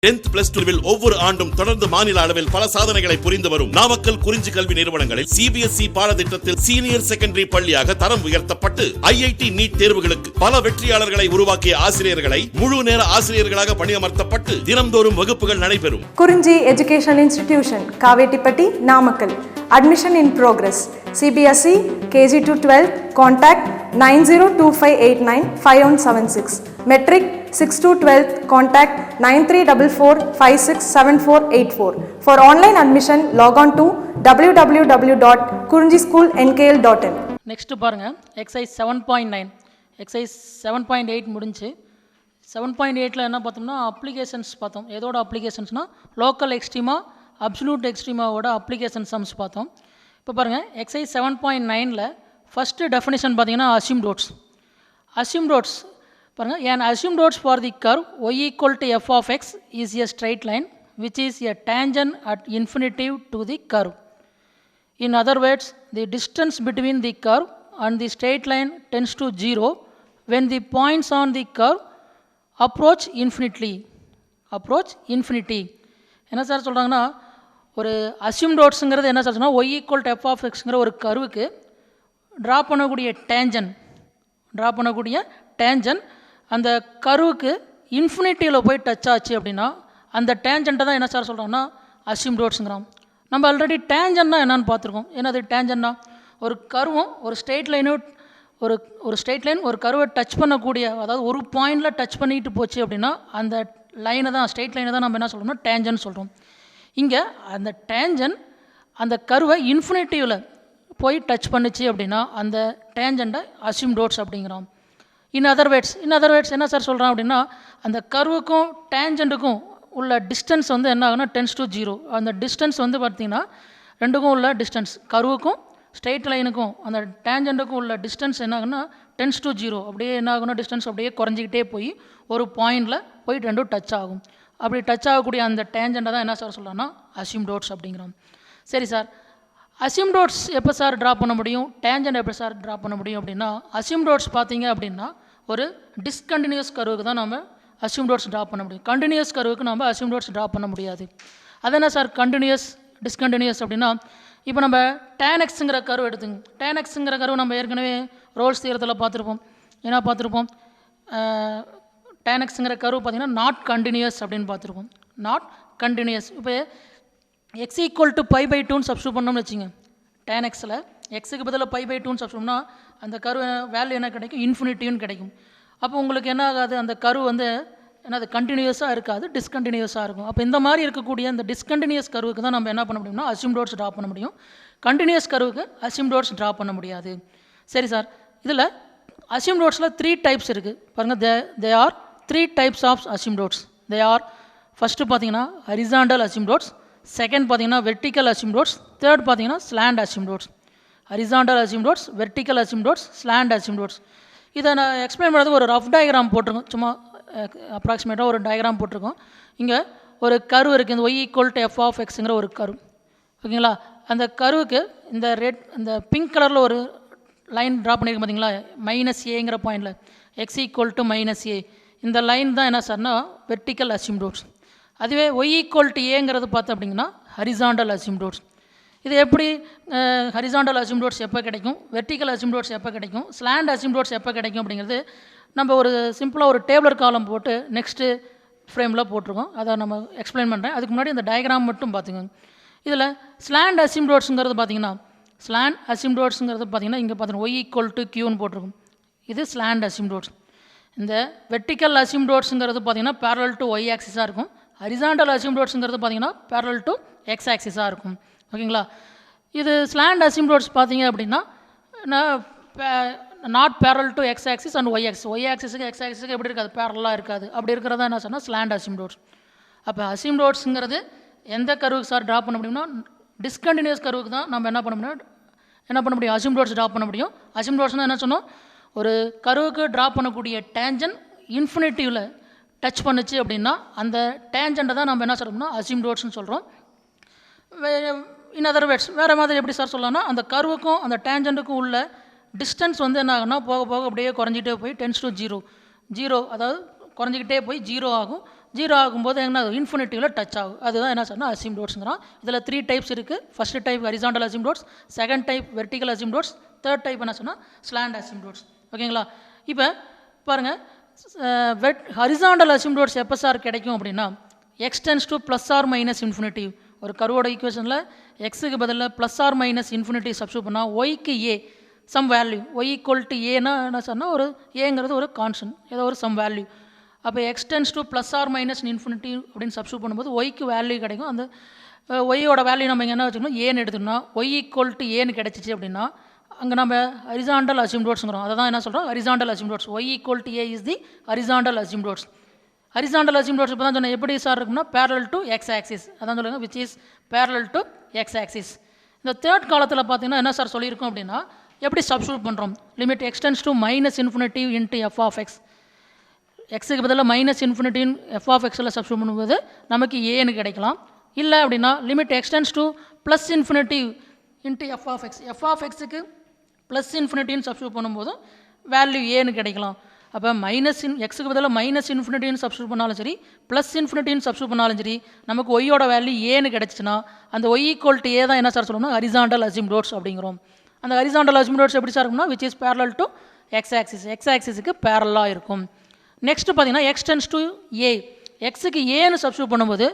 10th plus 2 ஒவ்வொரு ஆண்டும் தொடர்ந்து மாநில அளவில் பல சாதனைகளை புரிந்து வரும் நாமக்கல் குறிஞ்சி கல்வி நிறுவனங்களில் CBSE பாடத்திட்டத்தில் சீனியர் செகண்டரி பள்ளியாக தரம் உயர்த்தப்பட்டு IIT நீட் தேர்வுகளுக்கு பல வெற்றியாளர்களை உருவாக்கிய ஆசிரியர்களை முழு நேர ஆசிரியர்களாக பணியமர்த்தப்பட்டு தினம்தோறும் வகுப்புகள் நடைபெறும். குறிஞ்சி education institution, Kavettipatti, Namakkal. Admission in progress. CBSE KG to 12. Contact 9025895176. Metric 6 to 12. Contact 9344567484. For online admission, log on to www.kurinjischoolnkl.in. Next பாருங்க, exercise 7.9. exercise 7.8 முடிஞ்சு 7.8ல என்ன பார்த்தோம்னா அப்ளிகேஷன்ஸ் பார்த்தோம். எதோட அப்ளிகேஷன்ஸ்னா லோக்கல் எக்ஸ்ட்ரீமா அப்சல்யூட் எக்ஸ்ட்ரீமாவோட அப்ளிகேஷன் சம்ஸ் பார்த்தோம். இப்போ பாருங்கள், எக்ஸசைஸ் 7.9ல் ஃபஸ்ட்டு டெஃபினிஷன் பார்த்தீங்கன்னா assumed roads. assumed roads பாருங்கள், an assumed roads for the curve y equal to f of x is a straight line which is a tangent at infinitive to the curve. In other words, the distance between the curve and the straight line tends to 0 when the points on the curve approach infinity. என்ன sir சொல்கிறாங்கன்னா, ஒரு assumed roadsங்கிறது என்ன sir சொன்னால் y equal to f of xங்கிற ஒரு கர்வுக்கு draw பண்ணக்கூடிய டேஞ்சன் அந்த கர்வுக்கு இன்ஃபினிட்டியில் போய் touch ஆச்சு அப்படின்னா அந்த டேஞ்சண்ட்டை தான் என்ன சார் சொல்கிறோம்னா assumed roadsங்கிறோம். நம்ம ஆல்ரெடி டேஞ்சன்னா என்னன்னு பார்த்துருக்கோம். என்னது டேஞ்சன்னா, ஒரு கர்வும் ஒரு ஸ்ட்ரெயிட் லைனும் ஒரு ஸ்ட்ரெயிட் லைன் ஒரு கர்வை டச் பண்ணக்கூடிய, அதாவது ஒரு பாயிண்டில் டச் பண்ணிட்டு போச்சு அப்படின்னா அந்த லைனை தான், ஸ்ட்ரெயிட் லைனை தான் நம்ம என்ன சொல்கிறோம்னா டேஞ்சன் சொல்கிறோம். இங்கே அந்த டேஞ்சன் அந்த கர்வை இன்ஃபினிட்டிவில் போய் டச் பண்ணிச்சு அப்படின்னா அந்த டேஞ்சண்ட்டை assumed roads அப்படிங்கிறோம். இன் அதர் வேர்ட்ஸ் என்ன சார் சொல்கிறோம் அப்படின்னா, அந்த கர்வுக்கும் டேஞ்சண்ட்டுக்கும் உள்ள டிஸ்டன்ஸ் வந்து என்ன ஆகுனா டென்ஸ் டு 0. அந்த டிஸ்டன்ஸ் வந்து பார்த்திங்கன்னா ரெண்டுக்கும் உள்ள டிஸ்டன்ஸ், கர்வுக்கும் ஸ்ட்ரெயிட் லைனுக்கும் அந்த டேஞ்சண்ட்டுக்கும் உள்ள டிஸ்டன்ஸ் என்ன ஆகுனா டென்ஸ் டு 0. அப்படியே என்ன ஆகுனா டிஸ்டன்ஸ் அப்படியே குறைஞ்சிக்கிட்டே போய் ஒரு பாயிண்டில் போயிட்டு ரெண்டும் டச் ஆகும். அப்படி டச் ஆகக்கூடிய அந்த டேஞ்சண்ட்டை தான் என்ன சார் சொல்லலாம்னா assumed roads அப்படிங்கிறோம். சரி சார், assumed roads எப்போ சார் ட்ரா பண்ண முடியும், டேஞ்சண்ட் எப்போ சார் ட்ரா பண்ண முடியும் அப்படின்னா, assumed roads பார்த்தீங்க அப்படின்னா ஒரு டிஸ்கண்டினியூஸ் கர்வுக்கு தான் நம்ம assumed roads ட்ரா பண்ண முடியும். கண்டினியூஸ் கர்வுக்கு நம்ம assumed roads ட்ரா பண்ண முடியாது. அது என்ன சார் டிஸ்கண்டினியூஸ் அப்படின்னா, இப்போ நம்ம tan xங்கிற கர்வ் எடுத்துங்க. tan xங்கிற கர்வ் நம்ம ஏற்கனவே ரோல்ஸ் தியரத்தில் பார்த்துருப்போம். என்ன பார்த்துருப்போம், tan xங்கிற கர்வ் பார்த்திங்கன்னா நாட் கண்டினியூஸ் அப்படின்னு பார்த்துருப்போம். Not continuous. இப்போ x ஈக்குவல் டு π/2ன்னு சப்ஸ்டியூட் பண்ணோம்னு வச்சுங்க. tan xல் எக்ஸுக்கு பதிலாக π/2ன்னு சப்ஸ்டியூட்னா அந்த கர்வ் வேல்யூ என்ன கிடைக்கும், இன்ஃபினிட்டின்னு கிடைக்கும். அப்போ உங்களுக்கு என்ன ஆகாது, அந்த கர்வ் வந்து என்னது கண்டினியூஸாக இருக்காது, டிஸ்கண்டினியூஸாக இருக்கும். அப்போ இந்த மாதிரி இருக்கக்கூடிய அந்த டிஸ்கண்டினியூஸ் கர்வுக்கு தான் நம்ம என்ன பண்ண முடியும்னா assumed roads ட்ரா பண்ண முடியும். கண்டினியூஸ் கர்வுக்கு assumed roads ட்ரா பண்ண முடியாது. சரி சார், இதில் assumed roadsல 3 டைப்ஸ் இருக்குது பாருங்கள். They are 3 types of assumed roads. They are first பார்த்தீங்கன்னா ஹரிசாண்டல் assumed roads, செகண்ட் பார்த்தீங்கன்னா வெர்டிக்கல் assumed roads, தேர்ட் பார்த்தீங்கன்னா slant assumed roads. Horizontal assumed roads, vertical assumed roads, slant assumed roads. இதை நான் explain பண்ணுறதுக்கு ஒரு rough diagram போட்டிருக்கோம். சும்மா அப்ராக்சிமேட்டாக ஒரு டயக்ராம் போட்டிருக்கோம். இங்கே ஒரு கர்வ் இருக்குது, இந்த y equal to f of xங்கிற ஒரு கர்வ், ஓகேங்களா. அந்த கர்வுக்கு இந்த பிங்க் கலரில் ஒரு லைன் ட்ரா பண்ணியிருக்கோம் பார்த்தீங்களா, -aங்கிற பாயிண்டில் x equal to -a. இந்த லைன் தான் என்ன சார்னா வெர்டிக்கல் assumed roads. அதுவே y equal to aங்கிறது பார்த்தோம் அப்படிங்கன்னா ஹரிசாண்டல் assumed roads. இது எப்படி ஹரிசாண்டல் assumed roads எப்போ கிடைக்கும், வெர்டிக்கல் assumed roads எப்போ கிடைக்கும், ஸ்லாண்ட் assumed roads எப்போ கிடைக்கும் அப்படிங்கிறது நம்ம ஒரு சிம்பிளாக ஒரு டேபிளர் காலம் போட்டு நெக்ஸ்ட்டு ஃப்ரேமில் போட்டிருக்கோம். அதை நம்ம எக்ஸ்பிளைன் பண்ணுறேன். அதுக்கு முன்னாடி இந்த டயக்ராம் மட்டும் பார்த்துக்கோங்க. இதில் ஸ்லாண்ட் assumed roadsங்கிறது பார்த்தீங்கன்னா இங்கே பார்த்தீங்கன்னா y equal to qன்னு போட்டிருக்கும். இது ஸ்லாண்ட் assumed roads. இந்த வெர்டிக்கல் assumed roadsங்கிறது பார்த்தீங்கன்னா parallel to y ஆக்சிஸாக இருக்கும். ஹரிசாண்டல் assumed roadsங்கிறது பார்த்தீங்கன்னா parallel to x ஆக்சிஸாக இருக்கும், ஓகேங்களா. இது ஸ்லாண்ட் assumed roads பார்த்தீங்க அப்படின்னா not parallel to x axis and y axis. y ஆக்சிஸுக்கு x ஆக்சிஸுக்கு எப்படி இருக்காது, பேரலாக இருக்காது. அப்படி இருக்கிறதா என்ன சொன்னால் ஸ்லாண்ட் assumed roads. அப்போ assumed roadsங்கிறது எந்த கர்வுக்கு சார் ட்ரா பண்ண முடியும்னா டிஸ்கண்டினியூஸ் கர்வுக்கு தான் நம்ம என்ன பண்ண முடியும் assumed roads ட்ரா பண்ண முடியும். assumed roadsனால் என்ன சொன்னோம், ஒரு கர்வுக்கு ட்ரா பண்ணக்கூடிய டேஞ்சன் இன்ஃபினிட்டிவில் டச் பண்ணுச்சு அப்படின்னா அந்த டேஞ்சண்ட்டை தான் நம்ம என்ன சொல்கிறோம்னா assumed roadsன்னு சொல்கிறோம். இன் அதர் வேர்ட்ஸ் வேறு மாதிரி எப்படி சார் சொல்லலாம்னா, அந்த கர்வுக்கும் அந்த டேஞ்சண்ட்டுக்கும் உள்ள டிஸ்டன்ஸ் வந்து என்ன ஆகுனா போக போக அப்படியே குறைஞ்சிட்டே போய் டென்ஸ் டு 0, அதாவது குறைஞ்சிக்கிட்டே போய் 0 ஆகும். 0 ஆகும்போது என்ன இன்ஃபினிட்டிவில் டச் ஆகும். அதுதான் என்ன சொன்னால் அசிம்டோட்ஸுங்கிறோம். இதில் 3 டைப்ஸ் இருக்குது. First type horizontal asymptotes, second type vertical asymptotes, third type என்ன சொன்னால் ஸ்லாண்ட் அசிம்டோட்ஸ். ஓகேங்களா? இப்போ பாருங்கள், ஹரிசாண்டல் அசிம்டோட்ஸ் எப்போ சார் கிடைக்கும் அப்படின்னா X tends to plus or minus infinity. ஒரு கர்வோட ஈக்குவேஷனில் எக்ஸுக்கு பதிலில் plus or minus infinity substitute பண்ணால் ஒய்க்கு A some value, Y equal to ஏன்னா என்ன சொன்னால் ஒரு ஏங்கிறது ஒரு கான்ஸ்டன்ட், ஏதோ ஒரு சம் வேல்யூ. அப்போ extends to plus or minus infinity அப்படின்னு சப்ஸ்டியூட் பண்ணும்போது ஒய்க்கு வேல்யூ கிடைக்கும். அந்த ஒய்யோட வேல்யூ நம்ம இங்கே என்ன வச்சுக்கணும், ஏன்னு எடுத்துக்கணும். ஒய் ஈக்குவல் டு ஏன்னு கிடச்சிச்சு அப்படின்னா அங்கே நம்ம ஹரிசாண்டல் அசிம்டோட்ஸுங்கிறோம். அதை தான் என்ன சொல்கிறோம், horizontal asymptotes. Y equal to A is the horizontal asymptotes. Horizontal asymptotes இப்போ தான் சொன்னேன். எப்படி சார் இருக்குன்னா parallel to எக்ஸ் ஆக்சிஸ், அதான் சொல்லுங்கள், which is parallel to X axis. இந்த தேர்ட் காலத்தில் பார்த்தீங்கன்னா என்ன சார் சொல்லியிருக்கோம் அப்படின்னா எப்படி சப்ஸ்டியூட் பண்ணுறோம், limit extends to minus infinity into f of x. எக்ஸுக்கு பதிலாக மைனஸ் இன்ஃபினிட்டின் எஃப் ஆஃப் எக்ஸில் சப்ஸ்டியூட் பண்ணும்போது நமக்கு ஏன்னு கிடைக்கலாம். இல்லை அப்படின்னா limit extends to plus infinity into f of x. F of எக்ஸுக்கு ப்ளஸ் இன்ஃபினிட்டின்னு சப்ஸ்டியூட் பண்ணும்போதும் வேல்யூ ஏன்னு கிடைக்கலாம். அப்போ எக்ஸுக்கு பதிலாக மைனஸ் இன்ஃபினிட்டின்னு சப்ஸ்டியூட் பண்ணாலும் சரி, ப்ளஸ் இன்ஃபினிட்டின்னு சப்ஸ்டியூட் பண்ணாலும் சரி, நமக்கு ஒய்யோட வேல்யூ ஏன்னு கிடச்சிச்சின்னா அந்த ஒய் ஈக்குவல் டு ஏ தான் என்ன சார் சொல்லணும்னா ஹரிசாண்டல் அசிம்டோட்ஸ் அப்படிங்கிறோம். அந்த ஹரிசாண்டல் அசிம்டோட்ஸ் எப்படி சார் இருக்கும்னா which is parallel to X axis, X ஆக்சிஸுக்கு பேரலாக இருக்கும். நெக்ஸ்ட்டு பார்த்தீங்கன்னா எக்ஸ்டென்ஸ் டு ஏ. எக்ஸுக்கு ஏன்னு சப்ஸ்டியூட் பண்ணும்போது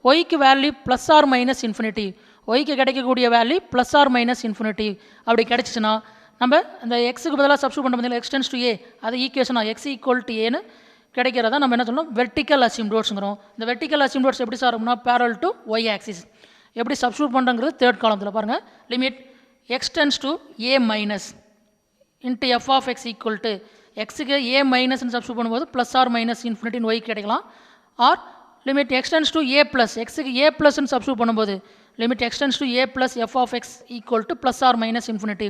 ஒய்க்கு value plus or minus infinity, ஒய்க்கு கிடைக்கக்கூடிய value plus or minus infinity அப்படி கிடச்சிச்சின்னா நம்ம அந்த எக்ஸுக்கு பதிலாக சப்ஸ்டியூட் பண்ண பார்த்தீங்கன்னா எக்ஸ்டென்ஸ் டு ஏ, அது ஈக்குவேஷனாக எக்ஸ் ஈக்குவல் டு ஏன்னு கிடைக்கிறதா நம்ம என்ன சொல்லணும், வெர்டிக்கல் அசிம்டோட்ஸுங்கிறோம். இந்த வெர்டிக்கல் அசிம்டோட்ஸ் எப்படி சார் இருக்கும்னா parallel to ஒய் ஆக்சிஸ். எப்படி சப்ஸ்டியூட் பண்ணுறங்கிறது தேர்ட் காலத்தில் பாருங்கள். Limit extends to a minus into f of x equal to எக்ஸுக்கு ஏ மைனஸ்ன்னு சப்ஸ்டியூட் பண்ணும்போது ப்ளஸ் ஆர் மைனஸ் இன்ஃபினிட்டின்னு ஒய்க்கு கிடைக்கலாம். Or limit extends to a plus, எக்ஸுக்கு ஏ ப்ளஸ்ன்னு சப்ஸ்டியூட் பண்ணும்போது limit extends to a plus f of x equal to plus or minus infinity.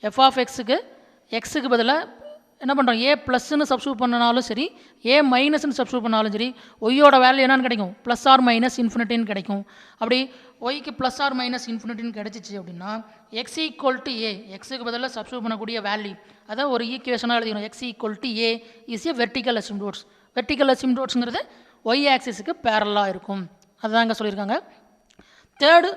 F of எக்ஸுக்கு பதிலாக என்ன பண்ணுறோம், ஏ ப்ளஸ்ன்னு சப்ஸ்டியூட் பண்ணனாலும் சரி, ஏ மைனஸ்ன்னு சப்ஸ்டியூட் பண்ணாலும் சரி, ஒய்யோட வேல்யூ என்னன்னு கிடைக்கும், ப்ளஸ் ஆர் மைனஸ் இன்ஃபினிட்டின்னு கிடைக்கும். அப்படி ஒய்க்கு ப்ளஸ் ஆர் மைனஸ் இன்ஃபினிட்டின்னு கிடச்சிச்சு அப்படின்னா எக்ஸ் ஈக்குவல் டு ஏ, எக்ஸுக்கு பதிலாக சப்ஸ்டியூட் பண்ணக்கூடிய வேல்யூ அதை ஒரு ஈக்குவேஷனாக எழுதிக்கணும். X equal to A is a vertical asymptotes. Vertical அசிம்டோட்ஸுங்கிறது ஒய் ஆக்சிஸுக்கு பேரலாக இருக்கும். அதுதான் இங்கே சொல்லியிருக்காங்க. தேர்டு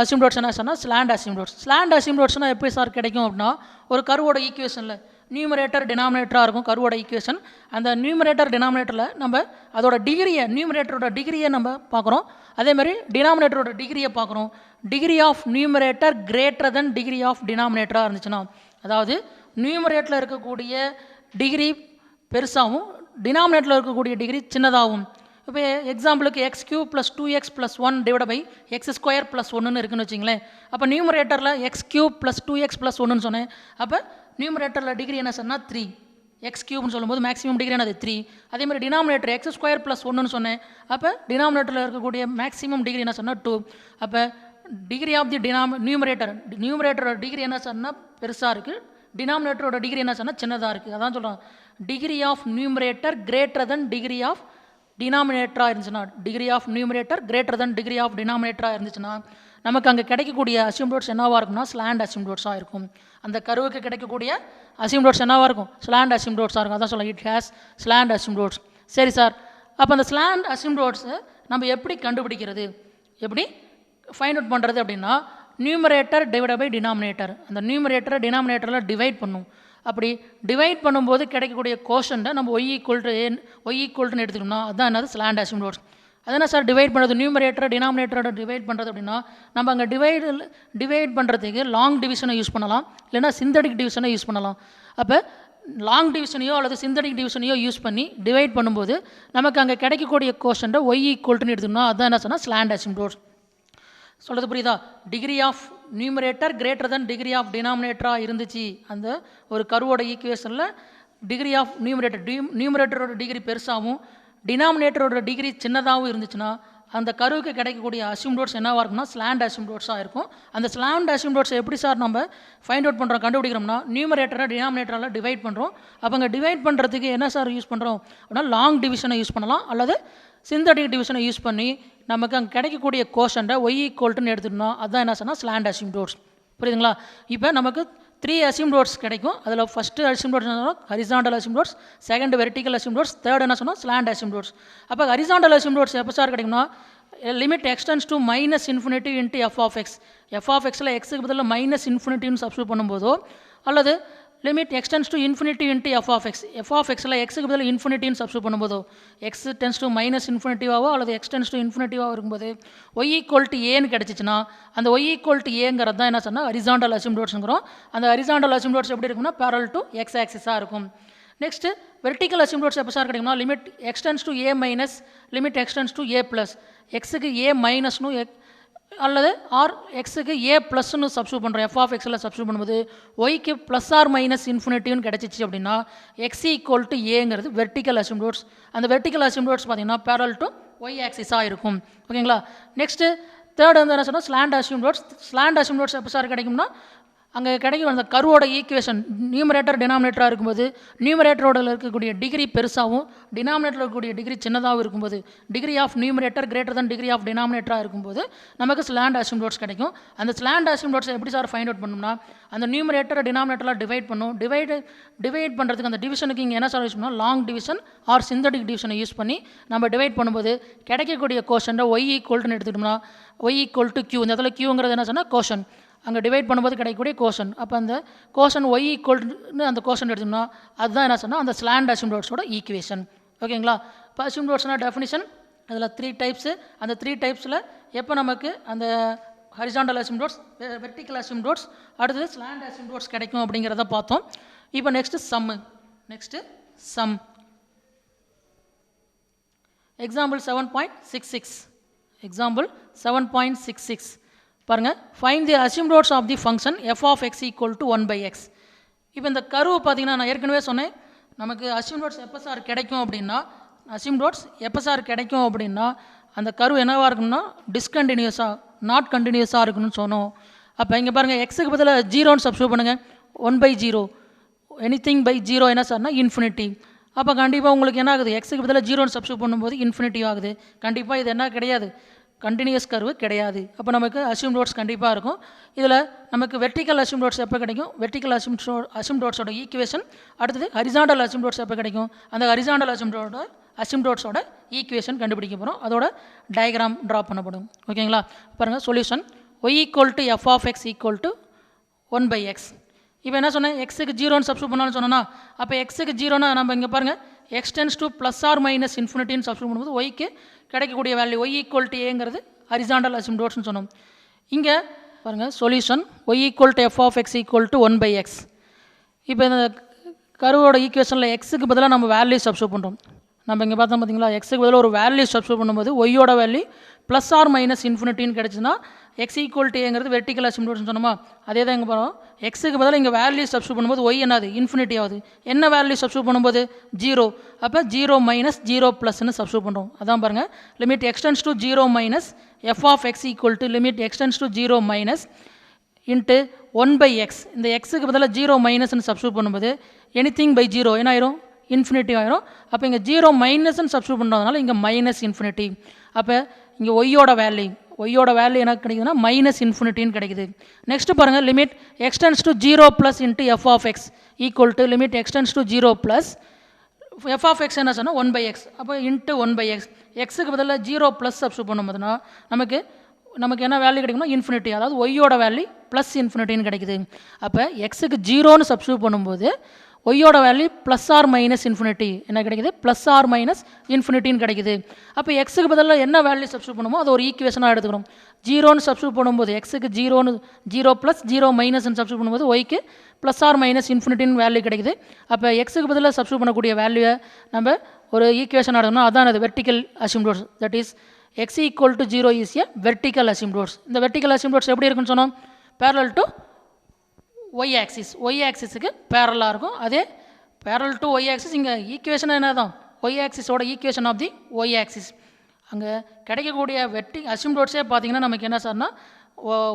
அசிம்டோட்ஸ் என்ன சொன்னால் ஸ்லாண்ட் அசிம்டோட்ஸ். ஸ்லாண்ட் அசிம்டோட்ஸ்னால் எப்படி சார் கிடைக்கும் அப்படின்னா ஒரு கர்வோட ஈக்குவேஷனில் நியூமரேட்டர் டினாமினேட்டராக இருக்கும் கர்வோட ஈக்குவேஷன். அந்த நியூமரேட்டர் டினாமினேட்டரில் நம்ம அதோட டிகிரியை, நியூமரேட்டரோட டிகிரியை நம்ம பார்க்குறோம். அதேமாதிரி டினாமினேட்டரோட டிகிரியை பார்க்குறோம். Degree of numerator greater than degree of டினாமினேட்டராக இருந்துச்சுன்னா, அதாவது நியூமரேட்டரில் இருக்கக்கூடிய டிகிரி பெருசாகவும் டினாமினேட்டரில் இருக்கக்கூடிய டிகிரி சின்னதாகவும். இப்போ எக்ஸாம்பிளுக்கு X cube plus 2x + 1 divide by X square plus 1ன்னு இருக்குன்னு வச்சிங்களேன். அப்போ நியூமரேட்டரில் எக்ஸ் கியூப் ப்ளஸ் 2x + 1ன்னு சொன்னேன். அப்போ நியூமரேட்டரில் டிகிரி என்ன சொன்னால் 3, எக்ஸ் கியூப்னு சொல்லும்போது மேக்ஸிமம் டிகிரி என்னது 3. அதேமாதிரி டினாமினேட்டர் எக்ஸ் ஸ்கொயர் ப்ளஸ் 1ன்னு சொன்னேன். அப்போ டினாமினேட்டரில் இருக்கக்கூடிய மேக்ஸிமம் டிகிரி என்ன சொன்னால் 2. அப்போ டிகிரி ஆஃப் தி நியூமரேட்டரோட டிகிரி என்ன சொன்னால் பெருசாக இருக்குது, டினாமினேட்டரோட டிகிரி என்ன சொன்னால் சின்னதாக இருக்குது. அதான் சொல்கிறோம் degree of numerator greater than degree of டினாமினேட்டராக இருந்துச்சுன்னா, degree of numerator greater than degree of டினாமினேட்டராக இருந்துச்சுன்னா நமக்கு அங்கே கிடைக்கக்கூடிய அசிம்டோட்ஸ் என்னவாக இருக்கும்னா ஸ்லாண்ட் அசிம்டோட்ஸாக இருக்கும். அந்த கருவுக்கு கிடைக்கக்கூடிய அசிம்டோட்ஸ் என்னவாக இருக்கும், ஸ்லாண்ட் அசிம்டோட்ஸாக இருக்கும். அதான் சொல்லலாம் இட் ஹேஸ் ஸ்லாண்ட் அசிம்டோட்ஸ். சரி சார், அப்போ அந்த ஸ்லாண்ட் அசிம்டோட்ஸை நம்ம எப்படி கண்டுபிடிக்கிறது, எப்படி ஃபைண்ட் அவுட் பண்ணுறது அப்படின்னா நியூமரேட்டர் டிவைட் பை டினாமினேட்டர். அந்த நியூமரேட்டரை டினாமினேட்டரில் டிவைட் பண்ணும். அப்படி டிவைட் பண்ணும்போது கிடைக்கக்கூடிய கோஷன்ட்டை நம்ம ஒய் ஈக்குவல்ட்டுன்னு எடுத்துக்கணும்னா அதுதான் என்னது ஸ்லாண்ட் அசிம்டோட்ஸ். அதனால் சார் டிவைட் பண்ணுறது நியூமரேட்டரை டினாமினேட்டரோட டிவைட் பண்ணுறது அப்படின்னா நம்ம அங்கே டிவைட் பண்ணுறதுக்கு லாங் டிவிஷனை யூஸ் பண்ணலாம், இல்லைனா சிந்தடிக் டிவிஷனை யூஸ் பண்ணலாம். அப்போ லாங் டிவிஷனையோ அல்லது சிந்தடிக் டிவிஷனையோ யூஸ் பண்ணி டிவைட் பண்ணும்போது நமக்கு அங்கே கிடைக்கக்கூடிய கோஷன்ட்டை ஒய் ஈக்குவல்ட்டுன்னு எடுத்துக்கணும்னா அதுதான் என்ன சொன்னால் ஸ்லாண்ட் அசிம்டோட்ஸ். சொல்கிறது புரியுதா? Degree of numerator greater than degree of டினாமினேட்டராக இருந்துச்சு அந்த ஒரு கர்வோட ஈக்குவேஷனில், டிகிரி ஆஃப் நியூமரேட்டரோட டிகிரி பெருசாகவும் டினாமினேட்டரோட டிகிரி சின்னதாகவும் இருந்துச்சுன்னா அந்த கருவுக்கு கிடைக்கக்கூடிய அசிம்டோட்ஸ் என்னவாக இருக்கும்னா ஸ்லாண்ட் அசிம்டோட்ஸாக இருக்கும். அந்த ஸ்லாண்ட் அசிம்டோட்ஸை எப்படி சார் நம்ம ஃபைண்ட் அவுட் பண்ணுறோம், கண்டுபிடிக்கிறோம்னா நியூமரேட்டரை டினாமினேட்டரால் டிவைட் பண்ணுறோம். அப்போ அங்கே டிவைட் பண்ணுறதுக்கு என்ன சார் யூஸ் பண்ணுறோம் அப்படின்னா லாங் டிவிஷனை யூஸ் பண்ணலாம், அல்லது சிந்தடிக் டிவிஷனை யூஸ் பண்ணி நமக்கு அங்கே கிடைக்கக்கூடிய கோஷன்ட்டை ஒய் ஈக்குவல்ட்டுன்னு எடுத்துட்டோம்னா அதுதான் என்ன சொன்னால் ஸ்லாண்ட் அசிம்டோட்ஸ். புரியுதுங்களா? இப்போ நமக்கு 3 அசிம்ப்டோட்ஸ் கிடைக்கும். அதில் ஃபஸ்ட்டு அசிம்ப்டோட்ஸ் என்ன ஹரிசாண்டல் அசிம்ப்டோட்ஸ், செகண்ட் வெர்டிக்கல் அசிம்ப்டோட்ஸ், தேர்ட் என்ன சொன்னால் ஸ்லாண்ட் அசிம்ப்டோட்ஸ். அப்போ ஹரிசாண்டல் அசிம்ப்டோட்ஸ் எப்போ சார் கிடைக்கும்னா லிமிட் எக்ஸ்டென்ஸ் டு -∞ இன்ட்டு எஃப்ஆஃப்எக்ஸில் எக்ஸுக்கு பதில் -∞ சப்ஸ்டியூட் பண்ணும்போதோ அல்லது limit extends to infinity into எஃப்ஆஃப்எக்ஸில் எக்ஸுக்கு பதில் இன்ஃபினிட்டின்னு சப்ஸ்டியூட் பண்ணும்போதோ எக்ஸ் டென்ஸ் டு -∞ஆவோ அல்லது எக்ஸ் டென்ஸ் டு இன்ஃபினிட்டிவாக இருக்கும்போது ஒய் ஈக்குவல் டு ஏன்னு கிடச்சிச்சின்னா அந்த ஒய் ஈக்குவல் டு ஏங்கிறது தான் என்ன சொன்னால் ஹரிசாண்டல் அசிம்ப்டோட்ஸுங்கிறோம். அந்த ஹரிசாண்டல் அசிம்ப்டோட்ஸ் எப்படி இருக்கும்னா பேரல் டு எக்ஸ் ஆக்சிஸாக இருக்கும். நெக்ஸ்ட்டு வெர்டிக்கல் அசிம்ப்டோட்ஸ் எப்போ சார் கிடைக்கும்னா limit extends to a minus limit extends to a plus எக்ஸுக்கு ஏ மைனஸ்னு அல்லது ஆர் எக்ஸுக்கு ஏ ப்ளஸ்ன்னு சப்ஸ்டியூட் பண்ணுறோம். எஃப்ஆஃப்எக்ஸில் சப்ஸ்டியூட் பண்ணும்போது ஒய்க்கு ப்ளஸ் ஆர் மைனஸ் இன்ஃபினிட்டின்னு கிடச்சிச்சு அப்படின்னா எக்ஸ் ஈக்குவல் டு ஏங்கிறது வெர்டிக்கல் அசிம்ப்டோட்ஸ். அந்த வெர்டிக்கல் அசிம்ப்டோட்ஸ் பார்த்தீங்கன்னா பேரல் டு ஒய் ஆக்சிஸாக இருக்கும். ஓகேங்களா. நெக்ஸ்ட்டு தேர்ட் வந்து என்ன சொன்னால் ஸ்லாண்ட் அசிம்ப்டோட்ஸ். ஸ்லாண்ட் அசிம்ப்டோட்ஸ் எப்போ சார் கிடைக்கும்னா அங்கே கிடைக்கும் அந்த கருவோட ஈக்குவேஷன் நியூமரேட்டர் டினாமினேட்டராக இருக்கும்போது நியூமரேட்டரோட இருக்கக்கூடிய டிகிரி பெருசாகவும் டினாமினேட்டரில் இருக்கக்கூடிய டிகிரி சின்னதாகவும் இருக்கும்போது degree of numerator greater than degree of டினாமினேட்டராக இருக்கும்போது நமக்கு ஸ்லாண்ட் அசிம்ப்டோட்ஸ் கிடைக்கும். அந்த ஸ்லாண்ட் அசிம்ப்டோட்ஸ் எப்படி சார் ஃபைண்ட் அவுட் பண்ணணும்னா அந்த நியூமரேட்டரை டினாமினேட்டரில் டிவைட் பண்ணும். டிவைட் பண்ணுறதுக்கு அந்த டிவிஷனுக்கு இங்கே என்ன சார் யூஸ் பண்ணால் லாங் டிவிஷன் ஆர் சிந்தடிக் டிவிஷனை யூஸ் பண்ணி நம்ம டிவைட் பண்ணும்போது கிடைக்கக்கூடிய கோஷனை ஒய் ஈக்குவல்ட்டுன்னு எடுத்துக்கிட்டோம்னா ஒய் ஈக்குவல் டு கியூ. இந்த இடத்துல கியூங்கிறது என்ன சொன்னால் கோஷன் அங்கே டிவைட் பண்ணும்போது கிடைக்கக்கூடிய கோஷன். அப்போ அந்த கோஷன் ஒய் ஈக்குவல்னு அந்த கோஷன் எடுத்தோம்னா அதுதான் என்ன சொன்னால் அந்த ஸ்லாண்ட் அசிம்ப்டோட்ஸோட ஈக்குவேஷன். ஓகேங்களா. இப்போ அசிம்ப்டோட்ஸ்னால் டெஃபினிஷன் அதில் 3 டைப்ஸு. அந்த 3 டைப்ஸில் எப்போ நமக்கு அந்த ஹரிசாண்டல் அசிம்ப்டோட்ஸ், வெர்டிக்கல் அசிம்ப்டோட்ஸ், அடுத்தது ஸ்லாண்ட் அசிம்ப்டோட்ஸ் கிடைக்கும் அப்படிங்கிறத பார்த்தோம். இப்போ நெக்ஸ்ட்டு சம். எக்ஸாம்பிள் 7.66 பாருங்கள். Find the asymptotes of the function f of x equal to 1/x. இப்போ இந்த கருவை பார்த்தீங்கன்னா நான் ஏற்கனவே சொன்னேன் நமக்கு அசிம்ப்டோட்ஸ் எப்போ சார் கிடைக்கும் அப்படின்னா அந்த கரு என்னவாக இருக்கணும்னா டிஸ்கண்டினியூஸாக நாட் கண்டினியூஸாக இருக்கணும்னு சொன்னோம். அப்போ இங்கே பாருங்கள் எக்ஸுக்கு பதிலாக 0ன்னு சப்ஸ்டியூட் பண்ணுங்கள். 1/0 எனிதிங் பை 0 என்ன சார்னா இன்ஃபினிட்டி. அப்போ கண்டிப்பாக உங்களுக்கு என்ன ஆகுது எக்ஸுக்கு பதிலாக 0ன்னு சப்ஸ்டியூட் பண்ணும்போது இன்ஃபினிட்டி ஆகுது. கண்டிப்பாக இது என்ன கிடையாது கண்டினியூஸ் கர்வு கிடையாது. அப்போ நமக்கு அசிம்ப்டோட்ஸ் கண்டிப்பாக இருக்கும். இதில் நமக்கு வெர்டிக்கல் அசிம்ப்டோட்ஸ் எப்போ கிடைக்கும் வெர்டிக்கல் அசிம்ப்டோட்ஸோட ஈக்குவேஷன், அடுத்தது ஹரிசாண்டல் அசிம்ப்டோட்ஸ் எப்போ கிடைக்கும் அந்த ஹரிசாண்டல் அசிம்ப்டோட்ஸோட ஈக்குவேஷன் கண்டுபிடிக்க போகிறோம். அதோட டயக்ராம் ட்ரா பண்ணப்படும். ஓகேங்களா. பாருங்கள் solution y equal to f of x equal to 1/x. இப்போ என்ன சொன்னேன் எக்ஸுக்கு 0ன்னு சப்ஸ்டியூட் பண்ணாலும் சொன்னோன்னா அப்போ எக்ஸுக்கு 0னா நம்ம இங்கே பாருங்கள் x tends to plus or minus இன்ஃபினிட்டின்னு சப்ஸ்டியூட் பண்ணும்போது ஒய்க்கு கிடைக்கக்கூடிய வேல்யூ ஒய் ஈக்குவல் டு ஏங்கிறது ஹரிசாண்டல் அசிம்ப்டோட்ஸ்னு சொன்னோம். இங்கே பாருங்கள் solution y equal to f of x equal to 1/x. இப்போ இந்த கருவோட ஈக்குவேஷனில் எக்ஸுக்கு பதிலாக நம்ம வேல்யூ சப்ஸ்டியூட் பண்ணுறோம். நம்ம இங்கே பார்த்தோம் பார்த்தீங்களா எக்ஸுக்கு பதிலாக ஒரு வேல்யூ சப்ஸ்டியூட் பண்ணும்போது ஒய்யோட வேல்யூ ப்ளஸ் ஆர் மைனஸ் இன்ஃபினிட்டின்னு கிடச்சுன்னா எக்ஸ் ஈக்குவல் டு ஏங்கிறது வெர்டிக்கல் அசிம்ப்டோட்ஸ்னு சொன்னோமா அதே தான் இங்கே போகிறோம். எக்ஸுக்கு பதிலாக இங்கே வேல்யூ சப்ஸ்டியூட் பண்ணும்போது ஒய் என்னது இன்ஃபினிட்டி ஆகுது. என்ன வேல்யூ சப்ஸ்டியூட் பண்ணும்போது 0. அப்போ 0 மைனஸ் 0 ப்ளஸ்ன்னு சப்ஸ்டியூட் பண்ணுறோம். அதான் பாருங்கள் limit extends to 0 minus f of x equal to limit extends to 0 minus into 1/x. இந்த எக்ஸுக்கு பதிலாக 0 மைனஸ்ன்னு சப்ஸ்டியூட் பண்ணும்போது எனிதிங் பை 0 என்ன ஆயிரும் இன்ஃபினிட்டி ஆயிரும். அப்போ இங்கே 0 மைனஸ்ன்னு சப்ஸ்டியூட் பண்ணுறதுனால இங்கே மைனஸ் இன்ஃபினிட்டி. அப்போ இங்கே ஒய்யோட வேல்யூ என்ன கிடைக்குதுன்னா மைனஸ் இன்ஃபினிட்டின்னு கிடைக்குது. நெக்ஸ்ட் பாருங்கள் limit extends to 0 plus into f of x equal to limit extends to 0 plus f of x என்ன சொன்னால் 1/x. அப்போ இன்ட்டு 1/x. எக்ஸுக்கு பதிலாக 0 ப்ளஸ் சப்ஸ்டியூட் பண்ணும்போதுனா நமக்கு என்ன வேல்யூ கிடைக்கும்னா இன்ஃபினிட்டி. அதாவது ஒய்யோட வேல்யூ ப்ளஸ் இன்ஃபினிட்டின்னு கிடைக்குது. அப்போ எக்ஸுக்கு 0ன்னு சப்ஸ்டியூட் பண்ணும்போது ஒய்யோட value plus or minus infinity என்ன கிடைக்குது ப்ளஸ் ஆர் மைனஸ் இன்ஃபினிட்டின்னு கிடைக்குது. அப்போ எக்ஸுக்கு பதிலாக என்ன வேல்யூ சப்ஸ்டியூட் பண்ணுமோ அது ஒரு ஈக்குவேஷனாக எடுத்துக்கிறோம். 0ன்னு சப்ஸ்டியூட் பண்ணும்போது எக்ஸுக்கு 0 ப்ளஸ் 0 மைனஸ்ன்னு சப்ஸ்டியூட் பண்ணும்போது ஒய்க்கு ப்ளஸ் ஆர் மைனஸ் இன்ஃபினிட்டின்னு வேல்யூ கிடைக்குது. அப்போ எக்ஸுக்கு பதிலாக சப்ஸ்டியூட் பண்ணக்கூடிய வேல்யூவை நம்ம ஒரு ஈக்குவேஷன் எடுக்கணும். அதான் அது vertical asymptotes. That is x equal to 0 is a vertical asymptotes. இந்த வெர்டிக்கல் அசிம்ப்டோட்ஸ் எப்படி இருக்குன்னு சொன்னோம் பேரலல் டு ஒய் ஆக்சிஸுக்கு பேரலாக இருக்கும். அதே பேரல் டு ஒய் ஆக்சிஸ் இங்கே ஈக்குவேஷன் என்ன தான் ஒய் ஆக்சிஸோட equation of the y axis. அங்கே கிடைக்கக்கூடிய அசிம்ப்டோட்ஸே பார்த்தீங்கன்னா நமக்கு என்ன சார்னா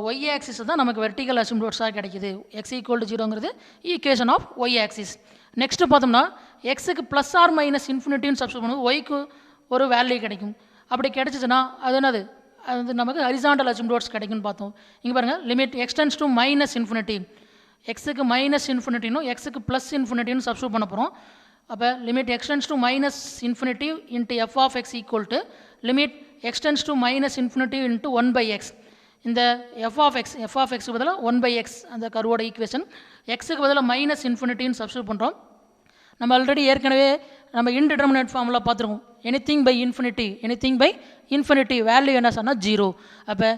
ஒய் ஆக்சிஸ் தான் நமக்கு வெர்டிக்கல் அசிம்ப்டோட்ஸாக கிடைக்குது. எக்ஸ் ஈக்குவல் டு 0ங்கிறது equation of y axis. Next பார்த்தோம்னா எக்ஸுக்கு ப்ளஸ் ஆர் மைனஸ் இன்ஃபினிட்டின்னு சப்ஸ்டியூட் பண்ணும்போது ஒய்க்கு ஒரு வேல்யூ கிடைக்கும். அப்படி கிடைச்சிச்சுன்னா அது என்னது அது நமக்கு ஹரிசாண்டல் அசிம்ப்டோட்ஸ் கிடைக்கும்னு பார்த்தோம். இங்கே பாருங்கள் limit extends to minus infinity. எக்ஸுக்கு மைனஸ் இன்ஃபினிட்டினும் எக்ஸுக்கு ப்ளஸ் இன்ஃபினிட்டின்னு சப்ஸ்டியூட் பண்ண போகிறோம். அப்போ limit extends to minus infinity into f of x equal to limit extends to minus infinity into 1/x. இந்த எஃப் ஆஃப் எக்ஸுக்கு பதிலாக 1/x அந்த கருவோட ஈக்குவேஷன், எக்ஸுக்கு பதிலாக மைனஸ் இன்ஃபினிட்டின்னு சப்ஸ்டியூட் பண்ணுறோம். நம்ம ஆல்ரெடி ஏற்கனவே நம்ம இன்டிடெர்மினேட் ஃபார்முலா பார்த்துருக்கோம். எனிதிங் பை இன்ஃபினிட்டி வேல்யூ என்ன சொன்னால் 0. அப்போ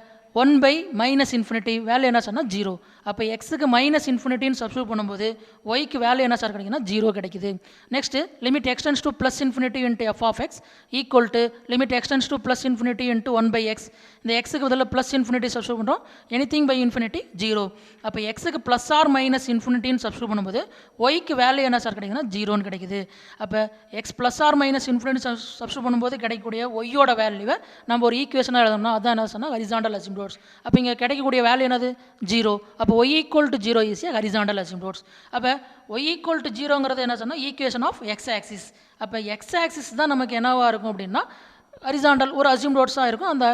1/-∞ வேல்யூ என்ன சொன்னால் 0. அப்போ எக்ஸுக்கு மைனஸ் இன்ஃபினிட்டின்னு சப்ஸ்டியூட் பண்ணும்போது ஒய்க்கு வேல்யூ என்ன சார் கிடைக்குன்னா 0 கிடைக்குது. Next limit extends to plus infinity into f of x equal to limit extends to plus infinity into 1/x. இந்த எக்ஸுக்கு பதில் ப்ளஸ் இன்ஃபினிட்டி சப்ஸ்டியூட் பண்ணுறோம். Anything by infinity 0. அப்போ எக்ஸுக்கு ப்ளஸ் ஆர் மைனஸ் இன்ஃபினிட்டின்னு சப்ஸ்டியூட் பண்ணும்போது ஒய்க்கு வேல்யூ என்ன சார் கிடைக்குன்னா 0ன்னு கிடைக்குது. அப்போ x plus or minus infinity substitute பண்ணும்போது கிடைக்கக்கூடிய ஒய்யோட வேல்யூவை நம்ம ஒரு ஈக்குவேஷனாக எழுதணும்னா அதான் என்ன சொன்னால் ஹரிசாண்டல் அசிம்ப்டோட்ஸ். அப்போ இங்கே கிடைக்கக்கூடிய வேல்யூ என்னது 0. அப்போ y equal to 0 is horizontal asymptotes. அப்போ y ஈக்குவல் டு 0ங்கிறது என்ன சொன்னால் ஈக்குவேஷன் ஆஃப் எக்ஸ் ஆக்சிஸ். அப்போ எக்ஸ் ஆக்சிஸ் தான் நமக்கு என்னவாக இருக்கும் அப்படின்னா ஹரிசாண்டல் ஒரு அசிம்ப்டோட்ஸாக இருக்கும். அந்த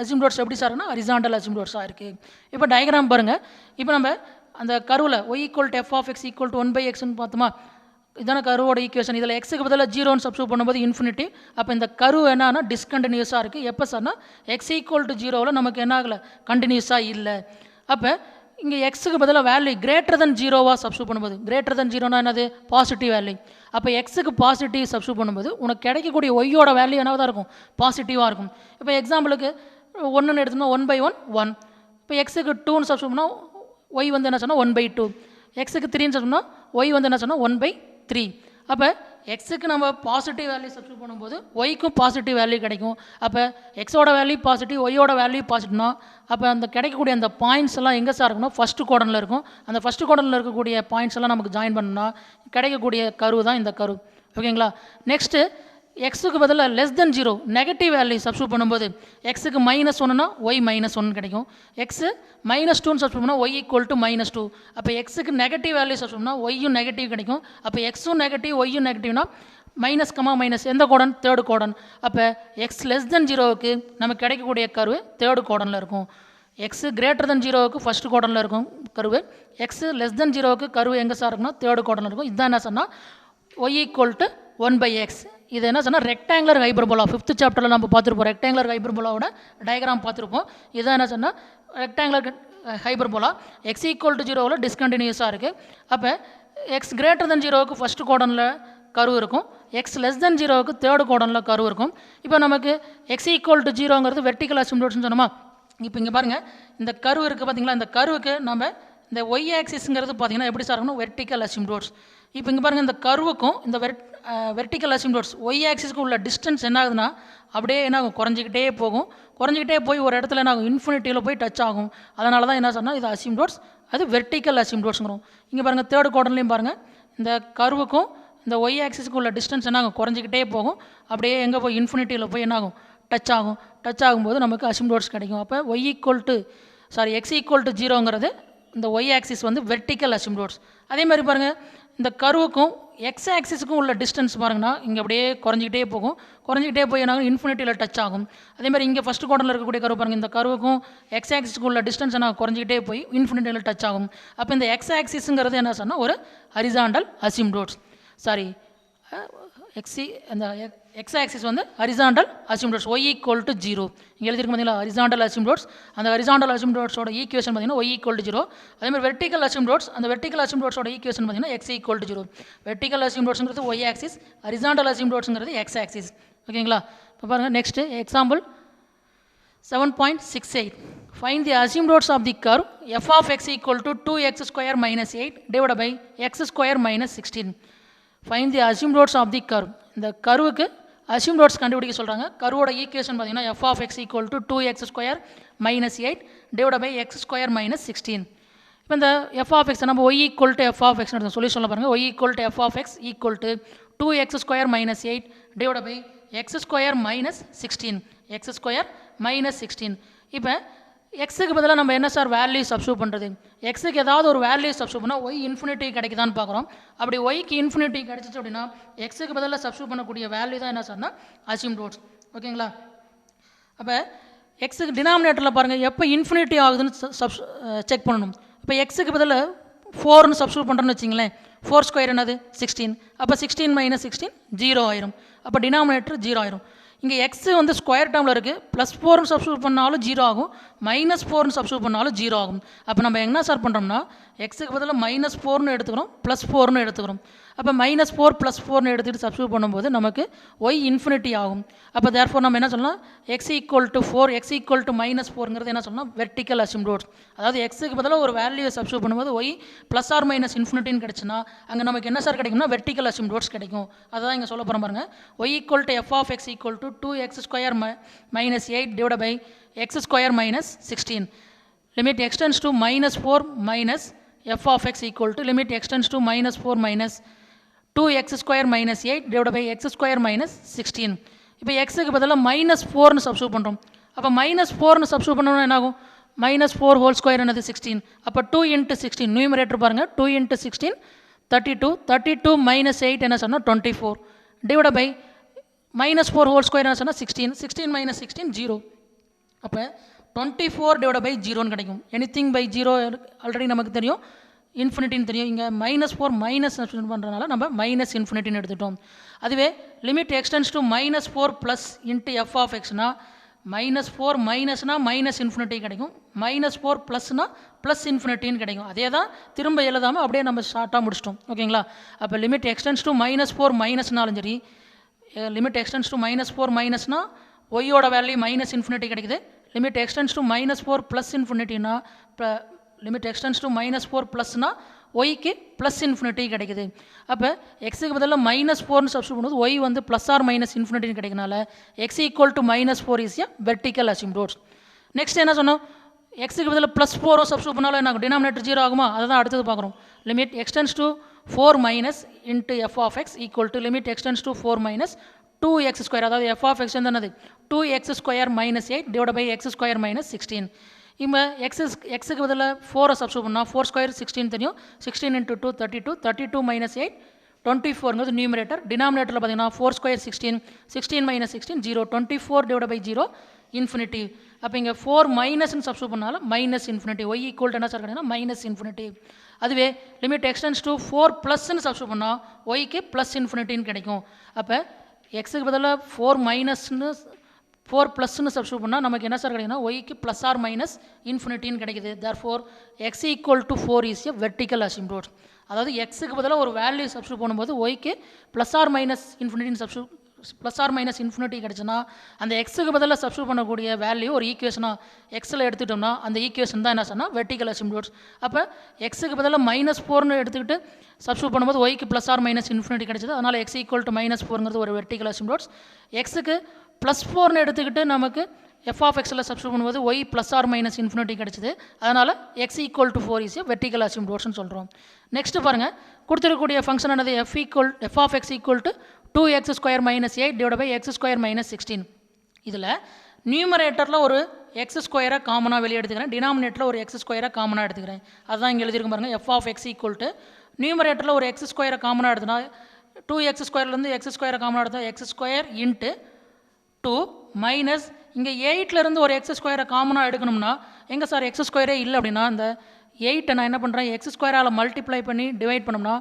அசிம்ப்டோட்ஸ் எப்படி சார்னா ஹரிசாண்டல் அசிம்ப்டோட்ஸாக இருக்குது. இப்போ டயக்ராம் பாருங்கள். இப்போ நம்ம அந்த கருவில் y equal to f of x equal to 1/xன்னு பார்த்தோமா, இதான கருவோட ஈக்குவேஷன். இதில் எக்ஸுக்கு பதிலாக 0ன்னு சப்ஸ்டியூட் பண்ணும்போது இன்ஃபினிட்டி. அப்போ இந்த கரு என்னன்னா டிஸ்கண்டினியூஸாக இருக்குது. எப்போ சார்னா எக்ஸ் ஈக்குவல் டு 0வில் நமக்கு என்ன ஆகலை, கண்டினியூஸாக இல்லை. அப்போ இங்கே எக்ஸுக்கு பதிலாக வேல்யூ கிரேட்டர் தென் 0வாக சப்ஸ்டியூட் பண்ணும்போது, கிரேட்டர் தென் 0னா என்னது பாசிட்டிவ் வேல்யூ. அப்போ எக்ஸுக்கு பாசிட்டிவ் சப்ஸ்டியூட் பண்ணும்போது உனக்கு கிடைக்கக்கூடிய ஒய்யோட வேல்யூ என்னவாக தான் இருக்கும், பாசிட்டிவாக இருக்கும். இப்போ எக்ஸாம்பிளுக்கு 1ன்னு எடுத்தோம்னா 1/1 1. இப்போ எக்ஸுக்கு 2ன்னு சப்ஸ்டியூட் பண்ணால் ஒய் வந்து என்ன சொன்னால் 1/2. எக்ஸுக்கு 3ன்னு சொன்னால் ஒய் வந்து என்ன சொன்னால் 1/3. அப்போ எக்ஸுக்கு நம்ம பாசிட்டிவ் வேல்யூ சப்ஸ்டியூட் பண்ணும்போது ஒய்க்கும் பாசிட்டிவ் வேல்யூ கிடைக்கும். அப்போ எக்ஸோட வேல்யூ பாசிட்டிவ், ஒய்யோட வேல்யூ பாசிட்டிவ்னா அப்போ அந்த கிடைக்கக்கூடிய அந்த பாயிண்ட்ஸ் எல்லாம் எங்கே சார் இருக்குன்னா ஃபஸ்ட்டு குவாட்ரன்ட்டில் இருக்கும். அந்த ஃபஸ்ட்டு குவாட்ரன்ட்டில் இருக்கக்கூடிய பாயிண்ட்ஸ் எல்லாம் நமக்கு ஜாயின் பண்ணணும்னா கிடைக்கக்கூடிய கர்வ் தான் இந்த கர்வ். ஓகேங்களா. நெக்ஸ்ட்டு எக்ஸுக்கு பதிலாக less than 0 negative value substitute பண்ணும்போது எக்ஸுக்கு -1னா ஒய் -1 கிடைக்கும். எக்ஸு -2ன்னு சப்ஸ்டியூட் பண்ணால் ஒய் ஈக்குவல் டு -2. அப்போ எக்ஸுக்கு நெகட்டிவ் வேல்யூ சப்ஸ்டியூட் பண்ணால் ஒய்யும் நெகட்டிவ் கிடைக்கும். அப்போ எக்ஸும் நெகட்டிவ் ஒய்யும் நெகட்டிவ்னா மைனஸ் எந்த கோடன், தேர்டு கோடன். அப்போ எக்ஸ் லெஸ் தென் 0க்கு நமக்கு கிடைக்கக்கூடிய கர்வு தேர்டு கோடனில் இருக்கும். எக்ஸு கிரேட்டர் தென் 0க்கு ஃபஸ்ட்டு கோடனில் இருக்கும் கர்வு. எக்ஸு லெஸ் தென் 0க்கு கர்வு எங்கே சார் இருக்குன்னா தேர்டு கோடனில் இருக்கும். இதுதான் என்ன சொன்னால் ஒய் ஈக்குவல் டு 1/x. இது என்ன சொன்னால் ரெக்டாங்குலர் ஹைப்பர்போலா 5th சாப்டரில் நம்ம பார்த்துருப்போம். ரெக்டாங்குலர் ஹைப்பர்போலாவோட டயக்ராம் பார்த்துருப்போம். இதுதான் என்ன சொன்னால் rectangular hyperbola x equal to 0வில் டிஸ்கண்டினியூஸாக இருக்குது. அப்போ எக்ஸ் கிரேட்டர் தென் 0க்கு ஃபஸ்ட்டு கோடனில் கர்வ் இருக்கும். எக்ஸ் லெஸ் தென் 0க்கு தேர்டு கோடனில் கர்வ் இருக்கும். இப்போ நமக்கு எக்ஸ் ஈக்குவல் டு 0ங்கிறது வெர்டிகல் அசிம்ப்டோட்ஸ்னு சொன்னோமா. இப்போ இங்கே பாருங்கள் இந்த கர்வ் இருக்குது பார்த்தீங்களா. இந்த கர்வுக்கு நம்ம இந்த ஒய் ஆக்சிஸ்ங்கிறது பார்த்தீங்கன்னா எப்படி சார் இருக்கணும், வெர்டிக்கல் அசிம்ப்டோட்ஸ். இப்போ இங்கே பாருங்கள் இந்த கர்வுக்கும் இந்த வெர்டிக்கல் அசிம்ப்டோட்ஸ் ஒய் ஆக்சிஸ்க்கு உள்ள டிஸ்டன்ஸ் என்ன ஆகுதுன்னா அப்படியே என்ன ஆகும், குறைஞ்சிக்கிட்டே போகும். குறைஞ்சிக்கிட்டே போய் ஒரு இடத்துல என்ன ஆகும், இன்ஃபினிட்டியில் போய் டச் ஆகும். அதனால தான் என்ன சொன்னால் இது அசிம்ப்டோட்ஸ், அது வெர்டிக்கல் அசிம்ப்டோட்ஸுங்கிறோம். இங்கே பாருங்கள் தேர்டு குவாட்ரன்ட்லையும் பாருங்கள் இந்த கர்வுக்கும் இந்த ஒய் ஆக்சிஸ்க்கு உள்ள டிஸ்டன்ஸ் என்ன ஆகும், குறைஞ்சிக்கிட்டே போகும். அப்படியே எங்கே போய் இன்ஃபினிட்டியில் போய் என்ன ஆகும், டச் ஆகும். டச் ஆகும்போது நமக்கு அசிம்ப்டோட்ஸ் கிடைக்கும். அப்போ எக்ஸ் ஈக்குவல் டு 0ங்கிறது இந்த ஒய் ஆக்சிஸ் வந்து வெர்டிக்கல் அசிம்ப்டோட்ஸ். அதே மாதிரி பாருங்கள் இந்த கர்வுக்கும் எக்ஸ் ஆக்சிஸுக்கும் உள்ள டிஸ்டன்ஸ் பாருங்கன்னா இங்கே அப்படியே குறைஞ்சிக்கிட்டே போகும். குறைஞ்சிக்கிட்டே போய் என்ன இன்ஃபினிட்டியில் டச் ஆகும். அதே மாதிரி இங்கே ஃபஸ்ட்டு குவாட்ரன்ட்டில் இருக்கக்கூடிய கர்வ் பாருங்கள். இந்த கர்வுக்கும் எக்ஸ் ஆக்சிஸுக்கு உள்ள டிஸ்டன்ஸ் என்ன குறைஞ்சிக்கிட்டே போய் இன்ஃபினிட்டியில் டச் ஆகும். அப்போ இந்த எக்ஸ் ஆக்சிஸுங்கிறது என்ன சொன்னால் ஒரு ஹரிசாண்டல் அசிம்ப்டோட்ஸ். அந்த எக்ஸ் ஆக்சிஸ் வந்து horizontal asymptotes y equal to 0 இங்கே எழுதிருக்கு பார்த்தீங்களா. ஹரிசாண்டல் அசிம்ப்டோட்ஸ், அந்த ஹரிசாண்டல் அசிம்ப்டோட்ஸோட ஈக்குவேஷன் பார்த்தீங்கன்னா ஒய் ஈக்குவல் டு 0. அதே மாதிரி வெர்டிக்கல் அசிம்ப்டோட்ஸ், அந்த வெர்டிக்கல் அசிம்ப்டோட்ஸோட ஈக்குவேஷன் பார்த்தீங்கன்னா எக்ஸ் ஈக்குவல் டு 0. வெர்டிக்கல் அசிம்ப்டோட்ஸ்ங்கிறது ஒய் ஆக்சிஸ், ஹரிசாண்டல் அசிம்ப்டோட்ஸ்ங்கிறது எக்ஸ் ஆக்சிஸ். ஓகேங்களா. இப்போ பாருங்கள் next example 7.68. Find the asymptotes of the curve f of x equal to 2x square minus 8 divided by x square minus 16. Find the asymptotes of the curve. இந்த கர்வுக்கு அசிம்ப்டோட்ஸ் கண்டுபிடிக்க சொல்கிறாங்க. கர்வோட equation பார்த்தீங்கன்னா f of x equal to 2x square minus 8 divided by x square minus 16. இப்போ இந்த f of x நம்ம y equal to f of x சொல்லி சொல்ல பாருங்கள். y equal to f of x equal to 2x square minus 8 divided by x square minus 16. x square minus 16. இப்போ எக்ஸுக்கு பதிலாக நம்ம என்ன சார் வேல்யூ சப்ஸ்டியூட் பண்ணுறது. எக்ஸுக்கு ஏதாவது ஒரு வேல்யூ சப்ஸ்டியூட் பண்ணால் ஒய் இன்ஃபினிட்டி கிடைக்குதான்னு பார்க்குறோம். அப்படி ஒய்க்கு இன்ஃபினிட்டி கிடைச்சிச்சு அப்படின்னா எக்ஸுக்கு பதிலாக சப்ஸ்டியூட் பண்ணக்கூடிய வேல்யூ தான் என்ன சார்னா அசிம்ப்டோட்ஸ். ஓகேங்களா. அப்போ எக்ஸுக்கு டினாமினேட்டரில் பாருங்கள் எப்போ இன்ஃபினிட்டி ஆகுதுன்னு செக் பண்ணணும். இப்போ எக்ஸுக்கு பதிலாக 4ன்னு சப்ஸ்டியூட் பண்ணுறோன்னு வச்சிங்களேன், 4 ஸ்கொயர் என்னது 16. அப்போ 16 மைனஸ் 16 0 ஆயிரும். அப்போ டினாமினேட்டர் 0 ஆயிரும். இங்கே எக்ஸ் வந்து ஸ்கொயர் டேர்மில் இருக்குது, +4ன்னு சப்ஸ்டியூட் பண்ணாலும் 0 ஆகும், -4ன்னு சப்ஸ்டியூட் பண்ணாலும் 0 ஆகும். அப்போ நம்ம என்ன சார் பண்ணுறோம்னா எக்ஸுக்கு பதிலாக -4ன்னு எடுத்துக்கிறோம், +4ன்னு எடுத்துக்கிறோம். அப்போ -4 +4ன்னு எடுத்துகிட்டு சப்ஸ்டியூட் பண்ணும்போது நமக்கு ஒய் இன்ஃபினிட்டி ஆகும். அப்போ தேர்ஃபோர் நம்ம என்ன சொல்லலாம், x equal to 4, x equal to -4ங்கிறது என்ன சொல்லலாம், வெர்டிக்கல் அசிம்ப்டோட்ஸ். அதாவது எக்ஸுக்கு பதிலாக ஒரு வேல்யூவை சப்ஸ்டியூட் பண்ணும்போது ஒய் ப்ளஸ் ஆர் மைனஸ் இன்ஃபினிட்டின்னு கிடச்சுன்னா அங்கே நமக்கு என்ன சார் கிடைக்கும்னா வெர்டிக்கல் அசிம்ப்டோட்ஸ் கிடைக்கும். அதான் இங்கே சொல்ல போகிறோம் பாருங்க. Y equal to f of x equal to 2x² - 8 divide by x² - 16. Limit x tends to -4 minus f of x equal to limit x tends to -4 minus 2x² - 8 divided by x² - 16. இப்போ எக்ஸுக்கு பதிலாக -4ன்னு substitute பண்ணுறோம். அப்போ -4ன்னு substitute பண்ணோம்னா என்ன ஆகும், -4 whole square என்னது 16. அப்போ 2 × 16 நியூமரேட்டர் பாருங்கள், 2 × 16 32, 32 - 8 என்ன சொன்னால் 24 டிவைட் பை -4 ஹோல் ஸ்கொயர் என்ன சொன்னால் 16, 16 - 16 0. அப்போ 24 டிவைட் பை 0ன்னு கிடைக்கும். எனிதிங் பை 0 ஆல்ரெடி நமக்கு தெரியும், இன்ஃபினிட்டின்னு தெரியும். இங்கே -4 மைனஸ் பண்ணுறதுனால நம்ம மைனஸ் இன்ஃபினிட்டின்னு எடுத்துட்டோம். அதுவே limit extends to -4 plus into f of எக்ஸ்னா -4 மைனஸ்னா மைனஸ் இன்ஃபினிட்டி கிடைக்கும், -4 ப்ளஸ்னா ப்ளஸ் இன்ஃபினிட்டின்னு கிடைக்கும். அதே தான் திரும்ப எழுதாமல் அப்படியே நம்ம ஷார்ட்டாக முடிச்சிட்டோம். ஓகேங்களா? அப்போ லிமிட் எக்ஸ்டென்ஸ் டு -4 மைனஸ்னாலும் சரி, லிமிட் எக்ஸ்டென்ஸ் டு -4 மைனஸ்னா ஒய்யோட வேல்யூ மைனஸ் இன்ஃபினிட்டி கிடைக்குது. லிமிட் எக்ஸ்டென்ஸ் டு -4 ப்ளஸ் இன்ஃபினிட்டினா லிமிட் எக்ஸ்டென்ஸ் டு -4 ப்ளஸ்னா ஒய்க்கு ப்ளஸ் இன்ஃபினிட்டி கிடைக்குது. அப்போ எக்ஸுக்கு பதிலாக -4ன்னு சப்ஸ்டியூட் பண்ணும்போது ஒய் வந்து ப்ளஸ் ஆர் மைனஸ் இன்ஃபினிட்டின்னு கிடைக்கனால x equal to -4 is a vertical asymptotes. Next என்ன சொன்னோம், எக்ஸுக்கு பதிலாக +4 சப்ஸ்டியூட் பண்ணாலும் என்ன ஆகும், டினாமினேட்டர் 0 ஆகுமா, அதை தான் அடுத்தது பார்க்குறோம். Limit extends to 4 minus into f of x equal to limit extends to 4 minus 2x², அதாவது எஃப் ஆஃப் எக்ஸ் வந்து என்னது 2x² - 8 டிவைட் பை x² - 16. இப்போ எக்ஸுக்கு பதிலாக 4 சப்ஸ்டியூட் பண்ணால் 4 ஸ்கொயர் 16 தெரியும், 16 × 2 32, 32 - 8 24ங்கிறது நியூமரேட்டர். டினாமினேட்டரில் பார்த்தீங்கன்னா 4 ஸ்கொயர் 16, 16 - 16 0, 24 டிவைட் பை 0 இன்ஃபினிட்டி. அப்போ இங்கே 4 மைனஸ்ன்னு சப்ஸ்டியூட் பண்ணாலும் minus infinity, y equal to என்ன சார் கிடைக்குன்னா மைனஸ் இன்ஃபினிட்டி. அதுவே லிமிட் எக்ஸ்டென்ஸ் டு 4 ப்ளஸ்ன்னு சப்ஸ்டியூட் பண்ணால் ஒய்க்கு ப்ளஸ் இன்ஃபினிட்டின்னு கிடைக்கும். அப்போ எக்ஸுக்கு பதிலாக 4 மைனஸ்ன்னு 4 ப்ளஸ்ன்னு சப்ஸ்டியூட் பண்ணால் நமக்கு என்ன சார் கிடைக்குன்னா ஒய்க்கு ப்ளஸ் ஆர் மைனஸ் இன்ஃபினிட்டின்னு கிடைக்குது. Therefore x equal to 4 is a vertical asymptotes. அதாவது எக்ஸுக்கு பதிலாக ஒரு வேல்யூ சப்ஸ்டியூட் பண்ணும்போது ஒய்க்கு ப்ளஸ் ஆர் மைனஸ் இன்ஃபினிட்டின்னு ப்ளஸ் ஆர் மைனஸ் இன்ஃபினிட்டி கிடச்சுன்னா அந்த எக்ஸுக்கு பதிலாக சப்ஸ்டியூட் பண்ணக்கூடிய வேல்யூ ஒரு ஈக்குவேஷனாக எக்ஸில் எடுத்துட்டோம்னா அந்த ஈக்குவேஷன் தான் என்ன சொன்னால் வெர்டிக்கல் அசிம்ப்டோட்ஸ். அப்போ எக்ஸுக்கு பதிலாக -4ன்னு எடுத்துக்கிட்டு சப்ஸ்டியூட் பண்ணும்போது ஒய்க்கு ப்ளஸ் ஆர் மைனஸ் இன்ஃபினிட்டி கிடைச்சது, அதனால் எக்ஸ் ஈக்குவல் டு -4ங்கிறது ஒரு வெர்டிக்கல் அசிம்ப்டோட்ஸ். எக்ஸுக்கு +4ன்னு எடுத்துக்கிட்டு நமக்கு எஃப் ஆஃப் எக்ஸில் சப்ஸ்டியூட் பண்ணும்போது y plus or minus infinity கிடச்சிது, அதனால் x equal to 4 is a vertical அசிம்ப்டோட்ஸ்னு சொல்கிறோம். நெக்ஸ்ட் பாருங்கள், கொடுத்துருக்கக்கூடிய ஃபங்க்ஷன் ஆனது f of x equal to 2x² - 8 divide by x² - 16. இதில் நியூமரேட்டரில் ஒரு x² காமனாக வெளியே எடுத்துக்கிறேன், டினாமினேட்டரில் ஒரு x² காமனாக எடுத்துக்கிறேன். அதுதான் இங்கே எழுதியிருக்கும் பாருங்கள். F of x equal to நியூமரேட்டரில் ஒரு x² காமனாக எடுத்துனா 2x²லேருந்து x² காமனாக எடுத்தா x² இன்ட்டு 2 மைனஸ் இங்கே 8லேருந்து ஒரு x² காமனாக எடுக்கணும்னா எங்கே சார் x² இல்லை அப்படின்னா இந்த 8 நான் என்ன பண்ணுறேன் x² மல்டிப்ளை பண்ணி டிவைட் பண்ணோம்னா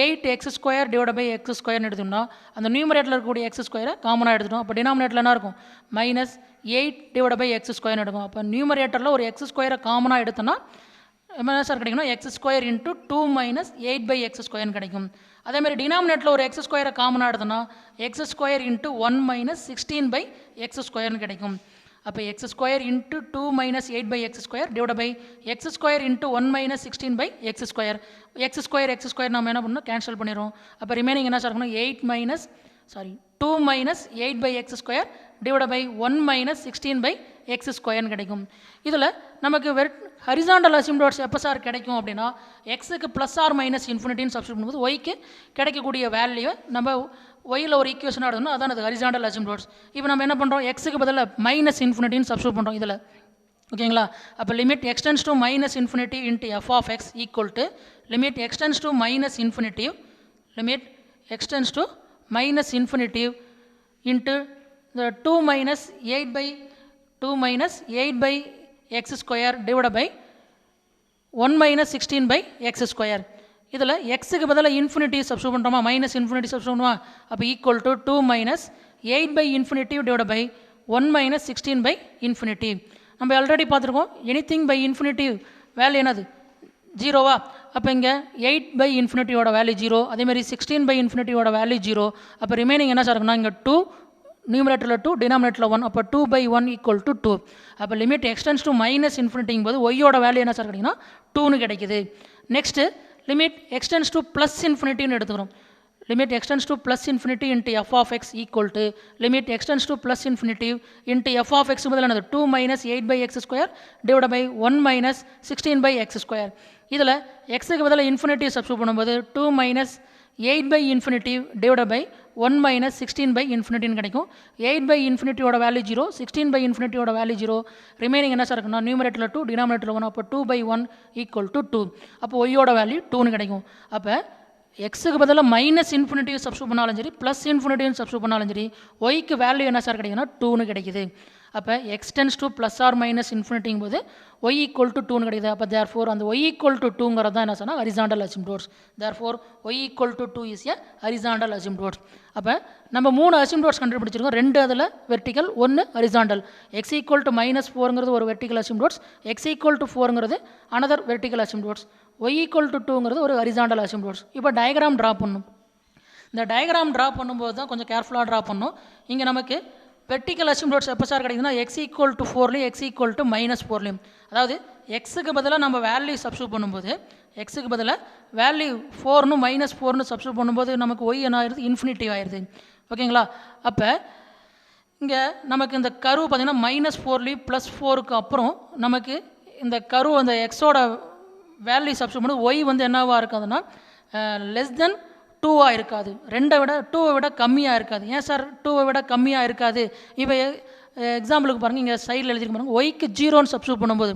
8x² டிவைட் பை x² எடுத்தோம்னா அந்த நியூமரேட்டரில் இருக்கக்கூடிய x² காமனாக எடுத்துட்டோம். அப்போ டினாமினேட்டரில் என்ன இருக்கும் -8 டிவைட் பை x² எடுக்கும். அப்போ நியூமரேட்டரில் ஒரு x² காமனாக எடுத்தோன்னா என்ன சார் கிடைக்கும்னா x² into 2 minus 8 by x² கிடைக்கும். அதேமாதிரி டினாமினேட்டரில் ஒரு x² காமனாக எடுத்தோன்னா x² into 1 minus 16 by x² கிடைக்கும். அப்போ x² into 2 minus 8 by x² divide by x² into 1 minus 16 by x² நம்ம என்ன பண்ணணும் கேன்சல் பண்ணிடுவோம். அப்போ ரிமைனிங் என்ன சார் இருக்கணும் 2 minus 8 by x² divide by 1 minus 16 by x² கிடைக்கும். இதில் நமக்கு ஹரிசாண்டல் அசிம்ப்டோட்ஸ் எப்போ சார் கிடைக்கும் அப்படின்னா எக்ஸுக்கு ப்ளஸ் ஆர் மைனஸ் இன்ஃபினிட்டின்னு சப்ஸ்டியூட் பண்ணும்போது ஒய்க்கு கிடைக்கக்கூடிய வேல்யூவை நம்ம ஒய்யில் ஒரு ஈக்குவேஷன் ஆடணும், அதான் அது ஹரிசாண்டல் அசிம்ப்டோட்ஸ். இப்போ நம்ம என்ன பண்ணுறோம் எக்ஸுக்கு பதிலாக மைனஸ் இன்ஃபினிட்டின்னு சப்ஸ்டியூட் பண்ணுறோம் இதில். ஓகேங்களா? அப்போ limit extends to minus infinity into f of x equal to limit extends to minus infinity limit extends to minus infinity into 2 minus 8 by x² divide by 1 minus 16/x². இதில் எக்ஸுக்கு பதிலாக infinity substitute பண்ணுறோமா, minus infinity substitute பண்ணுமா, அப்போ equal to 2 minus 8/∞ divide by 1 minus 16/∞. நம்ம already பார்த்துருக்கோம், anything by infinity value என்னது, ஜீரோவா. அப்போ இங்கே 8/∞ வேல்யூ 0, அதேமாதிரி 16/∞ வேல்யூ 0. அப்போ ரிமைனிங் என்ன சார் இருக்குன்னா இங்கே 2, நியூமரேட்டரில் 2, டினாமினேட்டரில் 1, அப்போ 2/1 ஈக்குவல் டு 2. அப்போ லிமிட் எக்ஸ்டென்ஸ் டு மைனஸ் இன்ஃபினிட்டிங் போது ஒய்யோட வேல்யூ என்ன சார் கிடைக்குன்னா 2ன்னு கிடைக்குது. Next limit extends to plus இன்ஃபினிட்டின்னு எடுத்துக்கிறோம். Limit extends to plus infinity into f of x equal to limit extends to plus infinity into f of x முதல்ல என்னது 2 minus 8/x² divide by 1 minus 16/x². இதில் எக்ஸுக்கு பதிலாக infinity substitute பண்ணும்போது 2 minus 8/∞ divide by 1 minus 16/∞ கிடைக்கும். 8/∞ value 0, 16/∞ value 0. Remaining என்ன sir இருக்குன்னா நியூமரேட்டரில் 2, டினாமினேட்டரில் 1, அப்போ 2/1 ஈக்குவல் டு 2. அப்போ ஒய்யோட வேல்யூ 2ன்னு கிடைக்கும். அப்போ எக்ஸுக்கு பதிலாக மைனஸ் இன்ஃபினிட்டிவ் சப்ஸ்டியூட் பண்ணாலும் சரி, ப்ளஸ் இன்ஃபினிட்டிவ் சப்ஸ்டியூட் பண்ணாலும் சரி, ஒய்க்கு வேல்யூ என்ன சார் கிடைக்குன்னா 2ன்னு கிடைக்குது. அப்போ extends to plus or minus இன்ஃபினிட்டிங் போது ஒய் ஈக்குவல் டு 2ன்னு கிடைக்குது. அப்போ தேர் ஃபோர் அந்த ஒய் ஈக்குவல் டு 2ங்கிறது தான் என்ன சொன்னால் horizontal asymptotes. Therefore y equal to 2 is a horizontal asymptotes. அப்போ நம்ம 3 அசிம்ப்டோட்ஸ் கண்டுபிடிச்சிருக்கோம். 2 அதில் vertical, 1 horizontal. X equal to -4ங்கிறது ஒரு vertical asymptotes, x equal to 4ங்கிறது another vertical asymptotes, y equal to 2ங்கிறது ஒரு ஹரிசாண்டல் அசிம்ப்டோட்ஸ். இப்போ டயக்ராம் ட்ரா பண்ணணும். இந்த டயக்ராம் ட்ரா பண்ணும்போது தான் கொஞ்சம் கேர்ஃபுல்லாக ட்ரா பண்ணணும். இங்கே நமக்கு வெர்டிக்கல் அசிம்ப்டோட்ஸ் எப்போ சார் கிடைக்குதுன்னா எக்ஸ் ஈக்குவல் டு 4லையும் எக்ஸ் ஈக்குவல் டு -4லையும். அதாவது எக்ஸுக்கு பதிலாக நம்ம வேல்யூ சப்ஸ்டியூட் பண்ணும்போது, எக்ஸுக்கு பதிலாக வேல்யூ 4னு -4னு சப்ஸ்டியூட் பண்ணும்போது நமக்கு ஒய் என்ன ஆயிடுது, இன்ஃபினிட்டிவ் ஆயிடுது. ஓகேங்களா. அப்போ இங்கே நமக்கு இந்த கர்வ் பார்த்திங்கன்னா -4லையும் +4க்கு அப்புறம் நமக்கு இந்த கர்வ் அந்த எக்ஸோட வேல்யூ சப்ஸ்டியூட் பண்ணும்போது ஒய் வந்து என்னவாக இருக்காதுன்னா லெஸ் தென் 2வாக இருக்காது, 2வை விட கம்மியாக இருக்காது. ஏன் சார் 2வை விட கம்மியாக இருக்காது? இப்போ எக்ஸாம்பிளுக்கு பாருங்கள், இங்கே சைடில் எழுதிருக்கு பாருங்கள், ஒய்க்கு 0ன்னு சப்ஸ்டியூட் பண்ணும்போது,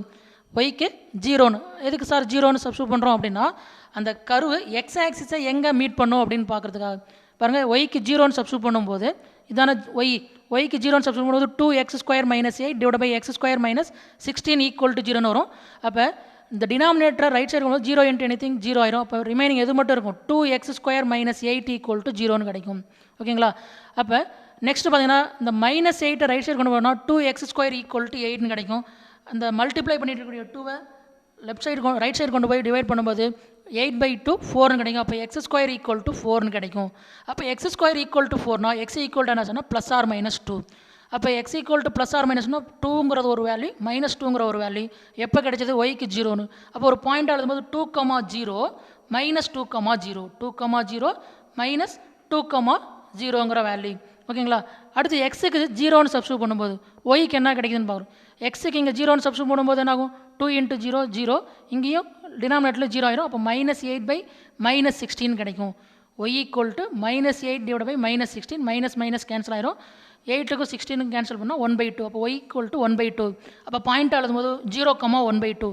ஒய்க்கு 0ன்னு எதுக்கு சார் 0ன்னு சப்ஸ்டியூட் பண்ணுறோம் அப்படின்னா அந்த கர்வு எக்ஸ் ஆக்சிஸை எங்கே மீட் பண்ணும் அப்படின்னு பார்க்குறதுக்காக. பாருங்கள், ஒய்க்கு 0ன்னு சப்ஸ்டியூட் பண்ணும்போது இதான ஒய்க்கு 0ன்னு சப்ஸ்டியூட் பண்ணும்போது 2x² - 8 divide by x² - 16 equal to 0ன்னு வரும். அப்போ இந்த டினாமினேட்டர் ரைட் சைடு போது 0 இன்ட்டு எனிதிங் 0 ஆயிரும். அப்போ ரிமைனிங் எது மட்டும் இருக்கும், 2x² - 8 ஈக்குவல் டு 0ன்னு கிடைக்கும். ஓகேங்களா. அப்போ நெக்ஸ்ட் பார்த்தீங்கன்னா இந்த -8 ரைட் சைடு கொண்டு போனால் 2x² ஈக்குவல் டு 8ன்னு கிடைக்கும். அந்த மல்டிப்ளை பண்ணிட்டு இருக்கக்கூடிய 2வை லெஃப்ட் சைடு ரைட் சைடு கொண்டு போய் டிவைட் பண்ணும்போது 8/2 4ன்னு கிடைக்கும். அப்போ x² ஈக்குவல் டு 4ன்னு கிடைக்கும். அப்போ x² ஈக்குவல் டு 4னா x ஈக்குவல் டு என்ன சொன்னால் +or -2. அப்போ எக்ஸ் ஈக்குவல் டு +or -னா 2ங்கிறது ஒரு வேல்யூ, -2ங்கிற ஒரு வேல்யூ எப்போ கிடைச்சது, ஒய்க்கு 0ன்னு. அப்போ ஒரு பாயிண்ட் எழுதும்போது 2, 0 -2, 0 2, 0 -2, 0ங்கிற வேல்யூ. ஓகேங்களா. அடுத்து எக்ஸுக்கு 0ன்னு சப்ஸ்டியூட் பண்ணும்போது ஒய்க்கு என்ன கிடைக்குதுன்னு பார்க்குறோம். எக்ஸுக்கு இங்கே 0ன்னு சப்ஸ்டியூட் பண்ணும்போது என்ன ஆகும், 2 × 0 0, இங்கேயும் டினாமினேட்டரில் 0 ஆயிரும். அப்போ -8 - -16 கிடைக்கும். Y equal to -8 divide by -16, minus cancel ஆயிரும். 8க்கும் 16க்கும் கேன்சல் பண்ணால் 1/2. அப்போ ஒய் ஈக்குவல் டு 1/2. அப்போ பாயிண்ட் எழுதும் போது 0, 1/2.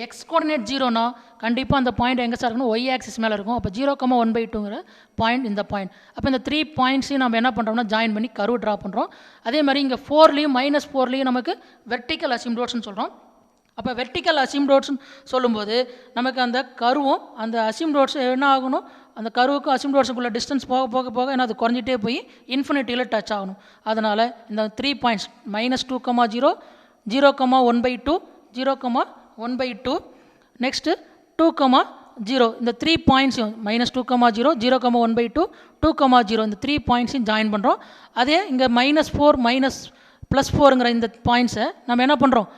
எக்ஸ் கோஆர்டினேட் 0னா கண்டிப்பாக அந்த பாயிண்ட் எங்கே சார் இருக்கணும், ஒய் ஆக்சிஸ் மேலே இருக்கும். அப்போ 0, 1/2ங்கிற பாயிண்ட் இந்த பாயிண்ட். அப்போ இந்த 3 பாயிண்ட்ஸையும் நம்ம என்ன பண்ணுறோம்னா ஜாயின் பண்ணி கர்வ் ட்ரா பண்ணுறோம். அதே மாதிரி இங்கே 4லையும் -4லையும் நமக்கு வெர்டிக்கல் அசிம்ப்டோட்ஸ்னு சொல்கிறோம். அப்போ வெர்டிக்கல் அசிம்ப்டோட்ஸ்னு சொல்லும்போது நமக்கு அந்த கர்வும் அந்த அசிம்ப்டோட்ஸ் என்ன ஆகணும், அந்த கர்வுக்கும் அசிம்ப்டோட்ஸுக்குள்ள டிஸ்டன்ஸ் போக போக போக என்ன அது குறைஞ்சிட்டே போய் இன்ஃபினிட்டியில் டச் ஆகணும். அதனால் இந்த 3 பாயிண்ட்ஸ் -2, 0, 0, 1/2, 0, 1/2, நெக்ஸ்ட்டு 2, 0, இந்த 3 பாயிண்ட்ஸையும் -2, 0, 0, 1/2, 2, 0 இந்த 3 பாயிண்ட்ஸையும் ஜாயின் பண்ணுறோம். அதே இங்கே -4 +4ங்கிற இந்த பாயிண்ட்ஸை நம்ம என்ன பண்ணுறோம்,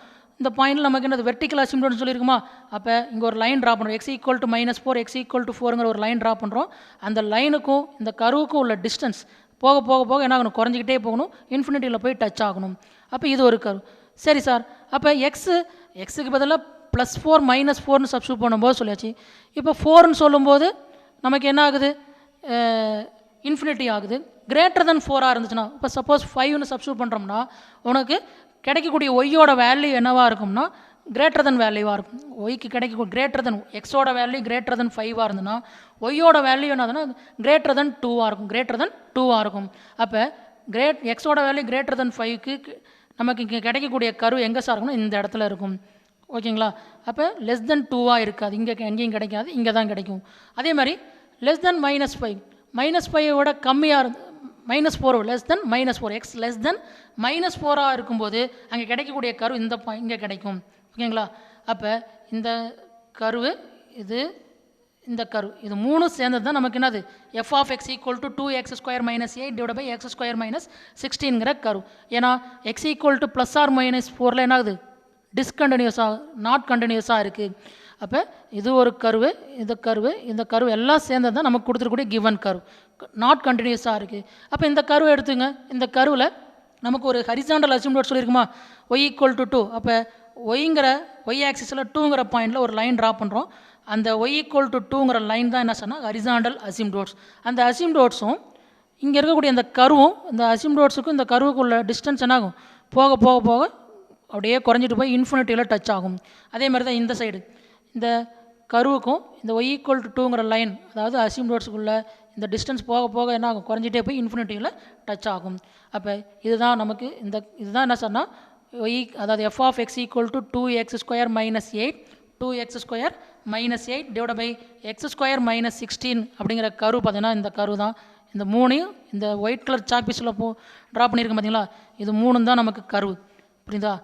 இந்த பாயிண்டில் நமக்கு என்னது வெர்டிக்கல் அசிம்ப்டோட்னு சொல்லியிருக்குமா. அப்போ இங்கே ஒரு லைன் ட்ரா பண்ணுறோம், x equal to -4, x equal to 4ங்கிற ஒரு லைன் ட்ரா பண்ணுறோம். அந்த லைனுக்கும் இந்த கர்வுக்கும் உள்ள டிஸ்டன்ஸ் போக போக போக என்ன ஆகணும், குறைஞ்சிக்கிட்டே போகணும், இன்ஃபினிட்டியில் போய் டச் ஆகணும். அப்போ இது ஒரு கர்வ். சரி சார், அப்போ எக்ஸுக்கு பதிலாக +4 -4ன்னு சப்ஸ்டியூட் பண்ணும்போது சொல்லியாச்சு. இப்போ 4ன்னு சொல்லும்போது நமக்கு என்ன ஆகுது, இன்ஃபினிட்டி ஆகுது. கிரேட்டர் தென் 4ஆக இருந்துச்சுன்னா, இப்போ சப்போஸ் 5ன்னு சப்ஸ்டியூட் பண்ணுறோம்னா உனக்கு கிடைக்கக்கூடிய ஒய்யோட வேல்யூ என்னவாக இருக்கும்னா கிரேட்டர் தென் வேல்யூவாக இருக்கும். ஒய்க்கு கிடைக்கக்கூடிய கிரேட்டர் தென் எக்ஸோட வேல்யூ கிரேட்டர் தென் 5ஆக இருந்ததுன்னா ஒய்யோட வேல்யூ என்னதுன்னா கிரேட்டர் தென் 2ஆக இருக்கும், கிரேட்டர் தென் 2ஆக இருக்கும். அப்போ எக்ஸோட வேல்யூ கிரேட்டர் தென் 5க்கு நமக்கு இங்கே கிடைக்கக்கூடிய கர்வ் எங்கே சார் இருக்கும்னா இந்த இடத்துல இருக்கும். ஓகேங்களா? அப்போ லெஸ் தென் 2வாக இருக்காது, எங்கேயும் கிடைக்காது, இங்கே தான் கிடைக்கும். அதே மாதிரி லெஸ் தென் -5, -5 கம்மியாக -4, less than -4, x less than -4ஆக இருக்கும்போது அங்கே கிடைக்கக்கூடிய கரு இந்த இங்கே கிடைக்கும். ஓகேங்களா? அப்போ இந்த கருவு இந்த கரு இது 3 சேர்ந்தது தான் நமக்கு என்னது f(x) = 2x² - 8 / x² - 16ங்கிற கரு. ஏன்னா x = +or-4ல் என்ன ஆகுது, டிஸ்கண்டினியூஸாக நாட் கண்டினியூஸாக இருக்குது. அப்போ இது ஒரு கருவு, இந்த கருவு எல்லாம் சேர்ந்தது தான் நமக்கு கொடுத்துருக்கூடிய கிவன் கரு, நாட் கண்டினியூஸாக இருக்குது. அப்போ இந்த கருவை எடுத்துங்க. இந்த கருவில் நமக்கு ஒரு ஹரிசாண்டல் அசிம்ப்டோட் சொல்லியிருக்குமா, y = 2. அப்போ y ஆக்சிஸில் 2ங்கிற பாயிண்டில் ஒரு லைன் ட்ரா பண்ணுறோம். அந்த y = 2ங்கிற லைன் தான் என்ன சொன்னால் ஹரிசாண்டல் அசிம்ப்டோட்ஸ். அந்த அசிம்ப்டோட்ஸும் இங்கே இருக்கக்கூடிய இந்த கருவும் இந்த அசிம்ப்டோட்ஸுக்கும் இந்த கருவுக்குள்ள டிஸ்டன்ஸ் என்னாகும், போக போக போக அப்படியே குறைஞ்சிட்டு போய் இன்ஃபினிட்டியில் டச் ஆகும். அதே மாதிரி தான் இந்த சைடு இந்த கருவுக்கும் இந்த y = 2ங்கிற லைன், அதாவது அசிம்ப்டோட்ஸுக்குள்ள இந்த டிஸ்டன்ஸ் போக போக என்ன ஆகும், குறைஞ்சிட்டே போய் இன்ஃபினிட்டியில் டச் ஆகும். அப்போ இதுதான் நமக்கு இதுதான் என்ன சொன்னால் அதாவது f(x) = 2x² - 8, 2x² - 8 / x² - 16 அப்படிங்கிற கரு பார்த்தீங்கன்னா இந்த கரு தான். இந்த 3 இந்த ஒயிட் கலர் சாக் பீஸில் ட்ரா பண்ணியிருக்கேன் பார்த்தீங்களா, இது 3 தான் நமக்கு கரு. புரியுதா?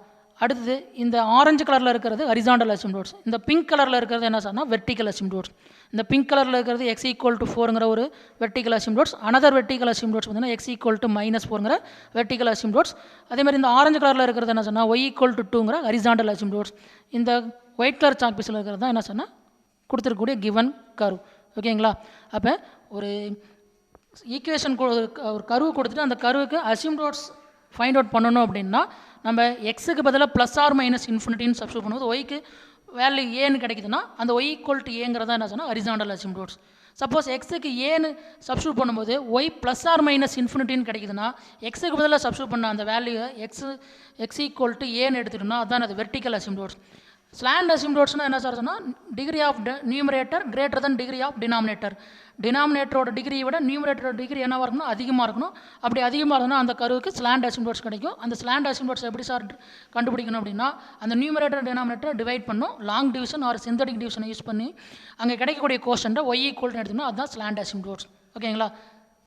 அடுத்தது இந்த ஆரஞ்சு கலரில் இருக்கிறது ஹரிசாண்டல் அசிம்ப்டோட்ஸ். இந்த பிங்க் கலரில் இருக்கிறது என்ன சொன்னால் வெர்டிக்கல் அசிம்ப்டோட்ஸ். இந்த பிங்க் கலரில் இருக்கிறது x = 4ங்கிற ஒரு வெர்டிக்கல் அசிம்ப்டோட்ஸ். அனதர் வெர்டிக்கல் அசிம்ப்டோட்ஸ் பார்த்தீங்கன்னா x = -4ங்கிற வெர்டிக்கல் அசிம்ப்டோட்ஸ். அதே மாதிரி இந்த ஆரஞ்சு கலரில் இருக்கிறது என்ன சொன்னால் y = 2ங்கிற ஹரிசாண்டல் அசிம்ப்டோட்ஸ். இந்த ஒயிட் கலர் சாக் பீஸில் இருக்கிறது தான் என்ன சொன்னால் கொடுத்துருக்கக்கூடிய கிவன் கரு. ஓகேங்களா? அப்போ ஒரு ஈக்குவேஷன் ஒரு கருவு கொடுத்துட்டு அந்த கருவுக்கு அசிம்ப்டோட்ஸ் ஃபைண்ட் அவுட் பண்ணணும் அப்படின்னா நம்ம எக்ஸுக்கு பதிலாக +or-∞ சப்ஸ்டியூட் பண்ணும்போது ஒய்க்கு வேல்யூ ஏன்னு கிடைக்குதுன்னா அந்த y = ஏங்கிறதா என்ன சொன்னால் ஹரிசாண்டல் அசிம்ப்டோட்ஸ். சப்போஸ் எக்ஸுக்கு ஏன்னு சப்ஸ்டியூட் பண்ணும்போது y +or-∞ கிடைக்குதுன்னா எக்ஸுக்கு பதிலாக சப்ஸ்டியூட் பண்ண அந்த வேல்யூ x = ஏன்னு எடுத்துட்டோம்னா அதுதான் அது வெர்டிக்கல் அசிம்ப்டோட்ஸ். ஸ்லாண்ட் அசிம்ப்டோட்ஸ்னால் என்ன சார் சொன்னால் degree of numerator greater than degree of denominator. டினாமினேட்டரோட டிகிரியை விட நியூமரேட்டரோட டிகிரி என்னவாக இருக்கணும், அதிகமாக இருக்கணும். அப்படி அதிகமாக இருந்தால் அந்த கருவுக்கு ஸ்லாண்ட் அசிம்ப்டோட்ஸ் கிடைக்கும். அந்த ஸ்லாண்ட் அசிம்ப்டோட்ஸ் எப்படி சார் கண்டுபிடிக்கணும் அப்படின்னா அந்த நியூமரேட்டர் டினாமினேட்டரை டிவைட் பண்ணணும், லாங் டிவிஷன் ஆர் சிந்தடிக் டிவிஷனை யூஸ் பண்ணி அங்கே கிடைக்கக்கூடிய கோஷன்ட்டை y = எடுத்துக்கணும். அதுதான் ஸ்லாண்ட் அசிம்ப்டோட்ஸ். ஓகேங்களா?